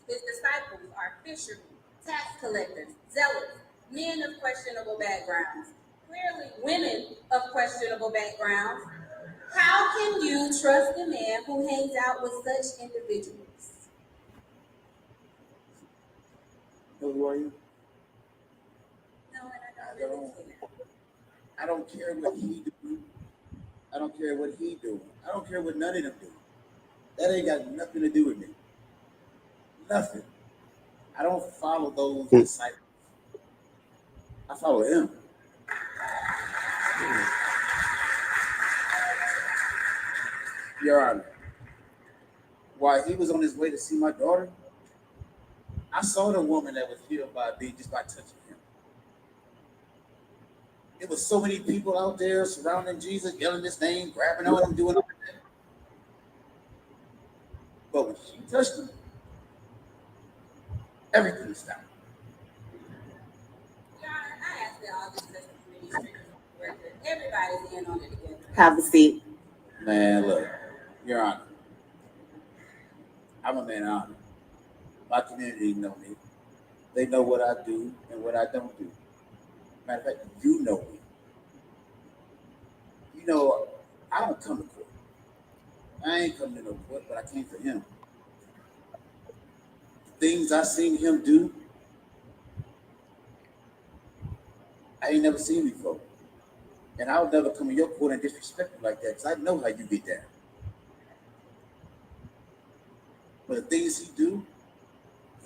S21: His disciples are fishermen, tax collectors, zealots, men of questionable backgrounds, clearly women of questionable backgrounds. How can you trust a man who hangs out with such individuals?
S4: Who are you?
S21: No, and I don't.
S4: I don't care what he do. I don't care what he do. I don't care what none of them do. That ain't got nothing to do with me. Nothing. I don't follow those disciples. I follow him. Your Honor, while he was on his way to see my daughter, I saw the woman that was healed by me just by touching him. There was so many people out there surrounding Jesus, yelling his name, grabbing on him, doing all that. But when she touched him, everything stopped.
S21: Your Honor, I asked that all this committee record. Everybody's in on it together.
S5: Have a seat.
S4: Man, look, Your Honor, I'm a man of honor. My community know me. They know what I do and what I don't do. Matter of fact, you know me. You know, I don't come to court. I ain't coming to no court, but I came for him. Things I seen him do, I ain't never seen before. And I'll never come in your court and disrespect you like that, because I know how you get down. But the things he do,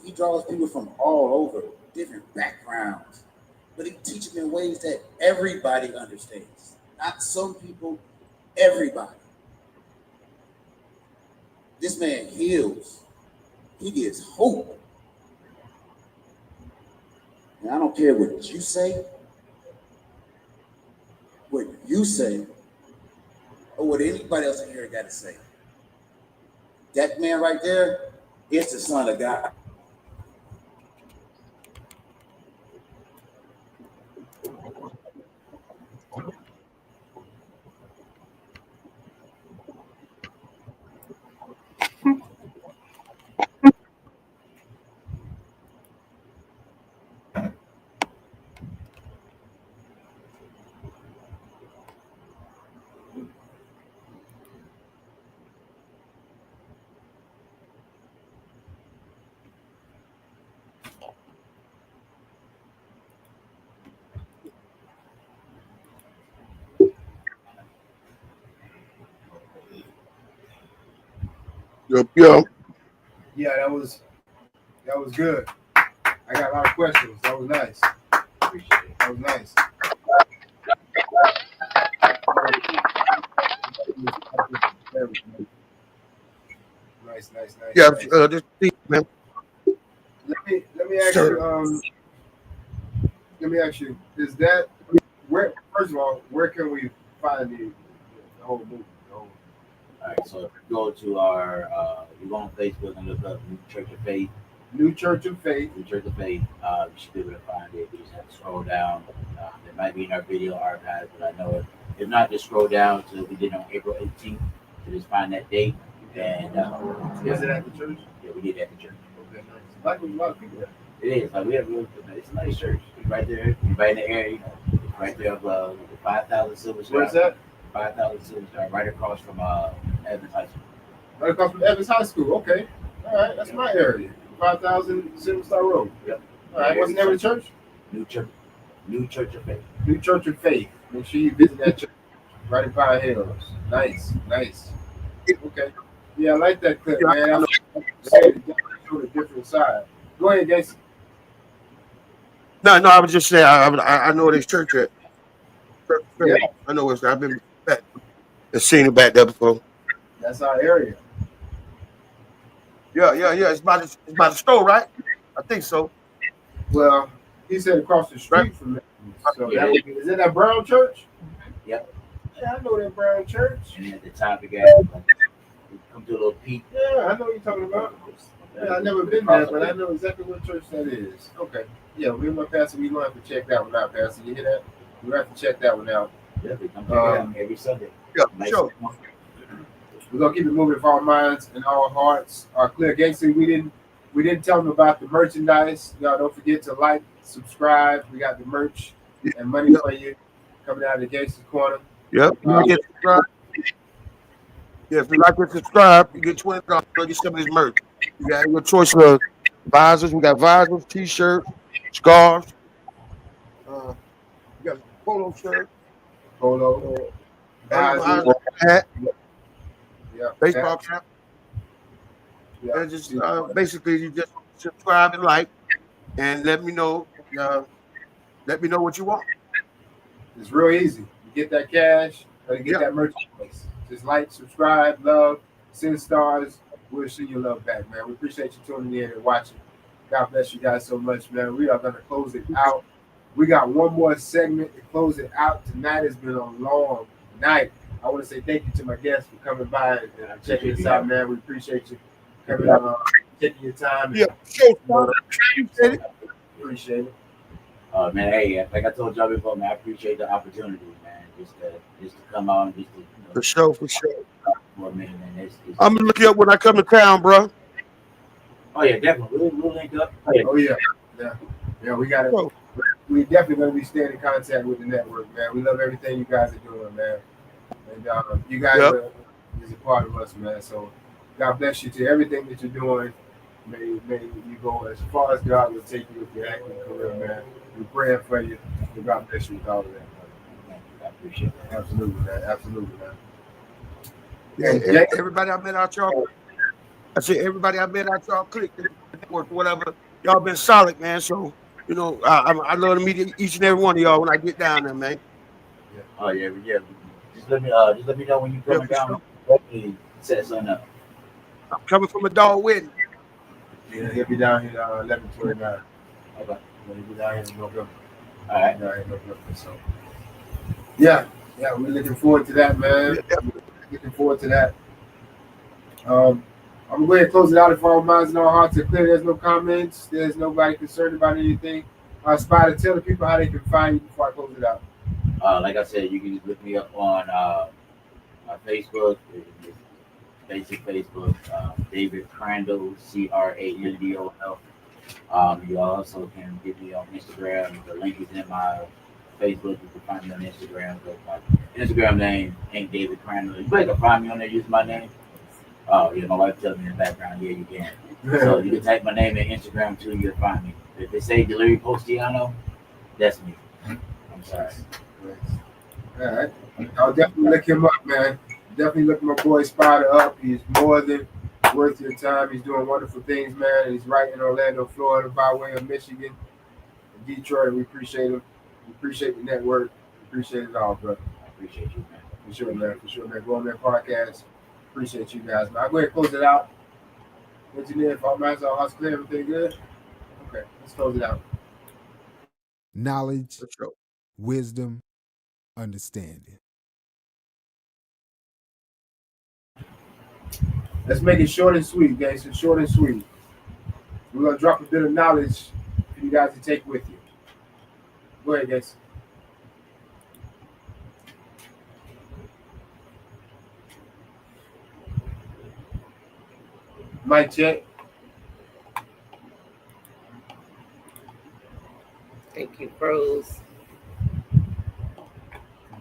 S4: he draws people from all over, different backgrounds. But he teaches them in ways that everybody understands. Not some people, everybody. This man heals. He gives hope. And I don't care what you say, or what anybody else in here got to say. That man right there is the Son of God.
S8: Yo. Yeah, that was good. I got a lot of questions. That was nice. That was nice. Nice.
S6: Yeah, just man.
S8: Let me ask you. Let me ask you. Is that where? First of all, where can we find the whole movie?
S9: All right, so if you go to our, you go on Facebook and look up New Church of Faith.
S8: New Church of Faith.
S9: New Church of Faith. You should be able to find it. You just have to scroll down. It might be in our video archive, but I know it. If not, just scroll down to we did on April 18th to just find that date. And
S8: was it at the church?
S9: Yeah, we did it at the church.
S8: Okay, nice. Like with a lot of people there.
S9: It is. Like we have it's a nice church. It's right there. You're right in the area. Right there above 5,000 Silver Star.
S8: Where's that?
S9: 5,000 Silver Star, right across from Evans High School.
S8: Right across from Evans High School. Okay. All right, that's my area. 5,000 Silver Star Road.
S9: Yep.
S8: All right. What's the name of the church?
S9: New Church of Faith.
S8: New Church of Faith. Make sure you visit that church. Right in Pine Hills. Nice. Okay. Yeah, I like that clip, man. I'm saying show the different side. Go ahead, Jason.
S6: No, I was just saying I know this church at. Yeah. I know it's. I've been back. I've seen it back there before.
S8: That's our area.
S6: Yeah. It's by the store, right? I think so.
S8: Well, he said across the street from me. So that would be, is it that Brown Church?
S9: Yep.
S8: Yeah, I know that Brown Church.
S9: And then at the top, you got come to a little peak.
S8: Yeah, I know what you're talking about. Yeah, I've never been there, but I know exactly what church that is. Okay. Yeah, we and my pastor, we're going to have to check that one out, Pastor. You hear that? We're going to have to check that one out.
S9: Yeah, we come check it out every Sunday.
S6: Yeah, sure.
S8: We're going to keep it moving if our minds and our hearts are clear. Gangster, we didn't
S7: We didn't tell them about the merchandise. Y'all don't forget to like, subscribe. We got the merch and money for you coming out of the Gangster's Corner.
S6: Yep. Subscribe. Yeah, if you like and subscribe, you get $20. Get some of this merch. You got your choice of visors. We got visors, t-shirts, scarves. You got a polo shirt.
S7: Polo.
S6: Hat.
S7: Yeah.
S6: Baseball cap.
S7: Yeah.
S6: And just basically you just subscribe and like and let me know what you want.
S7: It's real easy. You get that cash, or you get that merchandise. Just like, subscribe, love, send stars. We'll see your love back, man. We appreciate you tuning in and watching. God bless you guys so much, man. We are going to close it out. We got one more segment to close it out. Tonight has been a long night. I want to say thank you to my guests for coming by and checking us out, man. We appreciate you coming taking your time.
S6: Yeah,
S7: appreciate it.
S9: Man, hey, like I told y'all before, man, I appreciate the opportunity, man, just to come out and just to,
S6: for sure.
S9: For a minute, man.
S6: I'm gonna look you up when I come to town, bro.
S9: Oh yeah, definitely. We'll link up.
S7: Oh yeah. We got it. We definitely gonna be staying in contact with the network, man. We love everything you guys are doing, man. And you guys is a part of us, man. So God bless you to everything that you're doing. May you go as far as God will take you with your acting career, man. We're praying for you. And God bless you with all of that, man.
S9: I appreciate that.
S7: Absolutely, man. Absolutely, man.
S6: Yeah, everybody I met out y'all. I said everybody I met out y'all click the network, whatever. Y'all been solid, man. So I love to meet each and every one of y'all when I get down there, man.
S9: Yeah. Oh yeah. Just let me know when you coming down. Definitely set something up.
S6: I'm coming from a dog wedding.
S7: Yeah, he'll be down here 11/29.
S9: Okay.
S7: He'll be down here in November.
S9: All right.
S7: Down here in November. So yeah, we're looking forward to that, man. Looking forward to that. I'm gonna go ahead and close it out. If all minds and all hearts are clear, there's no comments. There's nobody concerned about anything. Spida, tell the people how they can find you before I close it out.
S9: Like I said, you can just look me up on my Facebook. Basic Facebook, David Crandol, Crandol. You also can get me on Instagram. The link is in my Facebook. You can find me on Instagram. But my Instagram name ain't David Crandol. You can find me on there using my name. Oh, yeah, my wife tells me in the background, yeah, you can. So you can type my name in Instagram too, you'll find me. If they say Delirious Postiano, that's me. I'm sorry.
S7: All right. I'll definitely look him up, man. Definitely look my boy Spida up. He's more than worth your time. He's doing wonderful things, man. He's right in Orlando, Florida, by way of Michigan, Detroit. We appreciate him. We appreciate the network. We appreciate it all, brother.
S9: I appreciate you, man.
S7: For sure, man. For sure, man. Go on that podcast. Appreciate you guys, man. I'll go ahead and close it out. Engineer, if all minds are hearts clear, everything good? Okay, let's close it out.
S15: Knowledge, wisdom, understanding.
S7: Let's make it short and sweet, guys. It's short and sweet. We're going to drop a bit of knowledge for you guys to take with you. Go ahead, guys. Mic check.
S11: Thank you, Froze.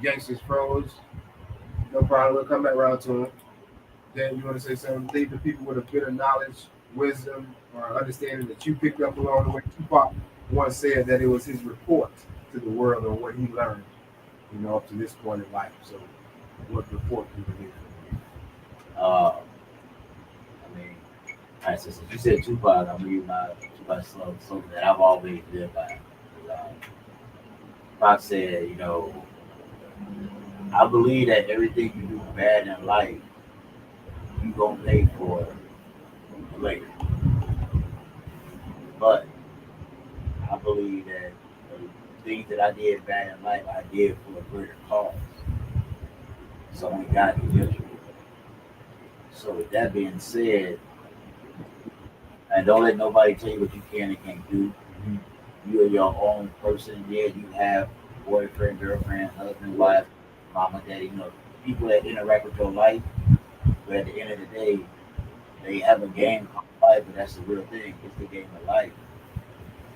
S7: Gangsters froze. No problem. We'll come back around to him. Dan, you want to say something? Leave the people with a bit of knowledge, wisdom, or understanding that you picked up along the way. Tupac once said that it was his report to the world on what he learned, up to this point in life. So, what report do you believe?
S9: Alright, so since you said Tupac, I'm reading my Tupac slogan that I've always lived by. Tupac said, I believe that everything you do bad in life, you gonna pay for later. But I believe that the things that I did bad in life, I did for a greater cause. So only God can judge me. So with that being said, and don't let nobody tell you what you can and can't do. You are your own person. Yeah, you have boyfriend, girlfriend, husband, wife, mama, daddy, people that interact with your life. But at the end of the day, they have a game called life, but that's the real thing. It's the game of life.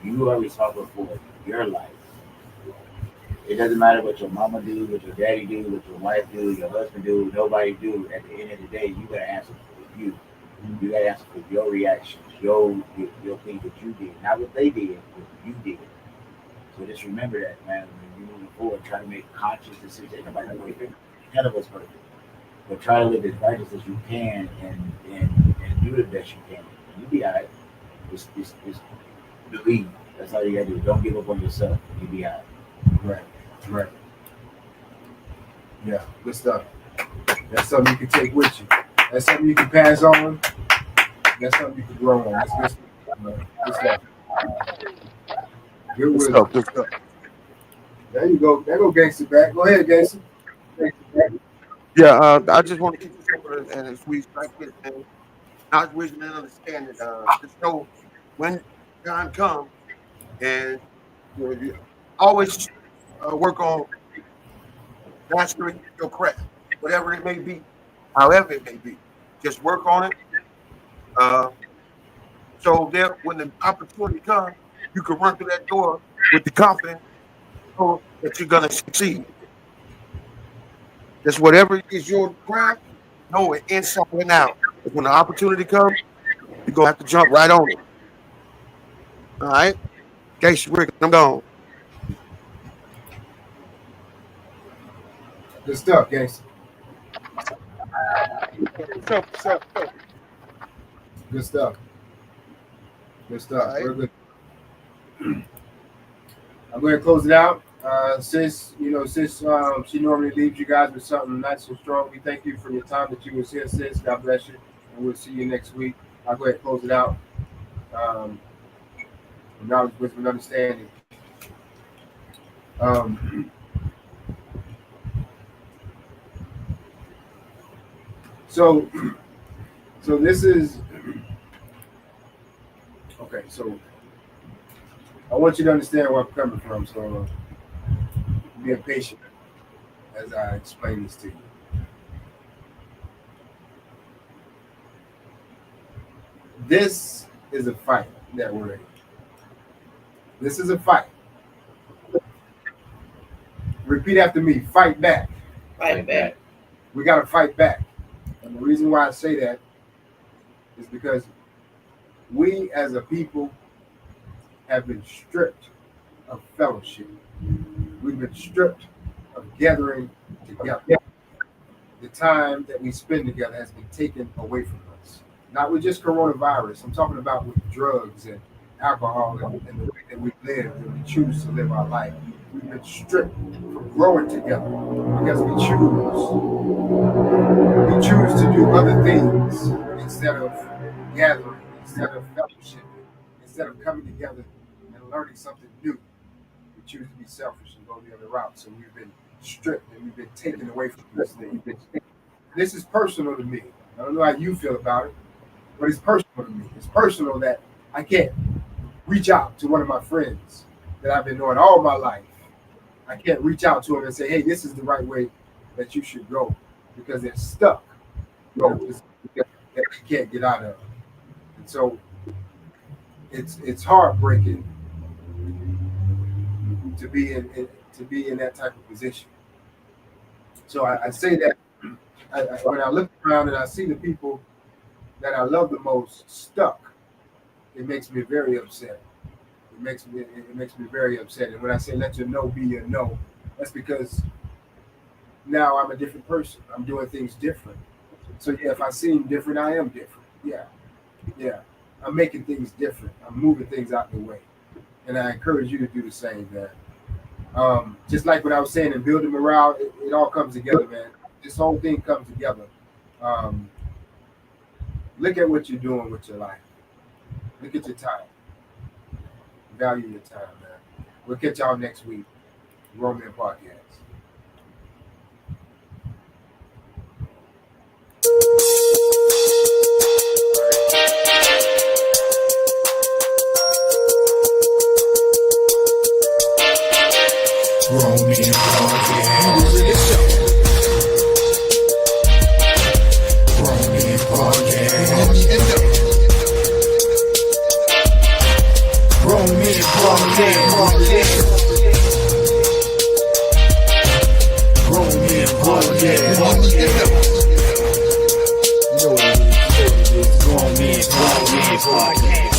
S9: You are responsible for your life. It doesn't matter what your mama do, what your daddy do, what your wife do, your husband do, nobody do. At the end of the day, you gotta answer for you. You gotta answer for your reactions, your things that you did, not what they did, what you did. So just remember that, man. When you're moving forward, try to make conscious decisions. Nobody knows perfect. None of us perfect, but try to live as righteous as you can and do the best you can. And you'll be alright. Just believe. That's all you gotta do. Don't give up on yourself. You'll be alright.
S7: Right. Yeah, good stuff. That's something you can take with you. That's something you can pass on. That's something you can grow on. That's good stuff. Good wisdom.
S6: Good stuff.
S7: There you go. There go Gangster back. Go ahead, Gangster.
S6: Yeah, I just want to keep it simple and sweet like this, man. Not wisdom and understanding. Just know when time comes, and you always work on mastering your craft, whatever it may be, however it may be. Just work on it. So there, when the opportunity comes, you can run through that door with the confidence that you're gonna succeed. Just whatever is your craft, know it inside and out. When the opportunity comes, you're gonna have to jump right on it. All right? Case Rick, I'm gone.
S7: Good stuff, Gangster. Good stuff. Good stuff. Real good. I'm going to close it out. Sis, she normally leaves you guys with something nice and strong. We thank you for your time that you was here, sis. God bless you. And we'll see you next week. I'll go ahead and close it out. Knowledge, wisdom, and understanding. So this is okay. So I want you to understand where I'm coming from. So be patient as I explain this to you. This is a fight that we're in. This is a fight. Repeat after me. Fight back.
S11: Fight back.
S7: We got to fight back. And the reason why I say that is because we as a people have been stripped of fellowship. We've been stripped of gathering together. The time that we spend together has been taken away from us. Not with just coronavirus. I'm talking about with drugs and alcohol and the way that we live and we choose to live our life. We've been stripped from growing together because we choose to do other things instead of gathering, instead of fellowshipping, instead of coming together and learning something new. We choose to be selfish and go the other route. So we've been stripped and we've been taken away from this thing. This is personal to me. I don't know how you feel about it, but it's personal to me. It's personal that I can't reach out to one of my friends that I've been knowing all my life. I can't reach out to him and say, hey, this is the right way that you should go, because they're stuck. That you can't get out of. And so it's heartbreaking to be in that type of position. So I say that when I look around and I see the people that I love the most stuck, it makes me very upset. It makes me very upset. And when I say let your no be your no, that's because now I'm a different person. I'm doing things different. So yeah, if I seem different, I am different. Yeah. I'm making things different. I'm moving things out the way. And I encourage you to do the same, man. Just like what I was saying in building morale, it all comes together, man. This whole thing comes together. Look at what you're doing with your life. Look at your time. Value your time, man. We'll catch y'all next week. Grown Men Podcast.
S5: Grown Men Podcast. Grown Men Podcast. men podcast. Grown men podcast. You know what it is. Grown men podcast.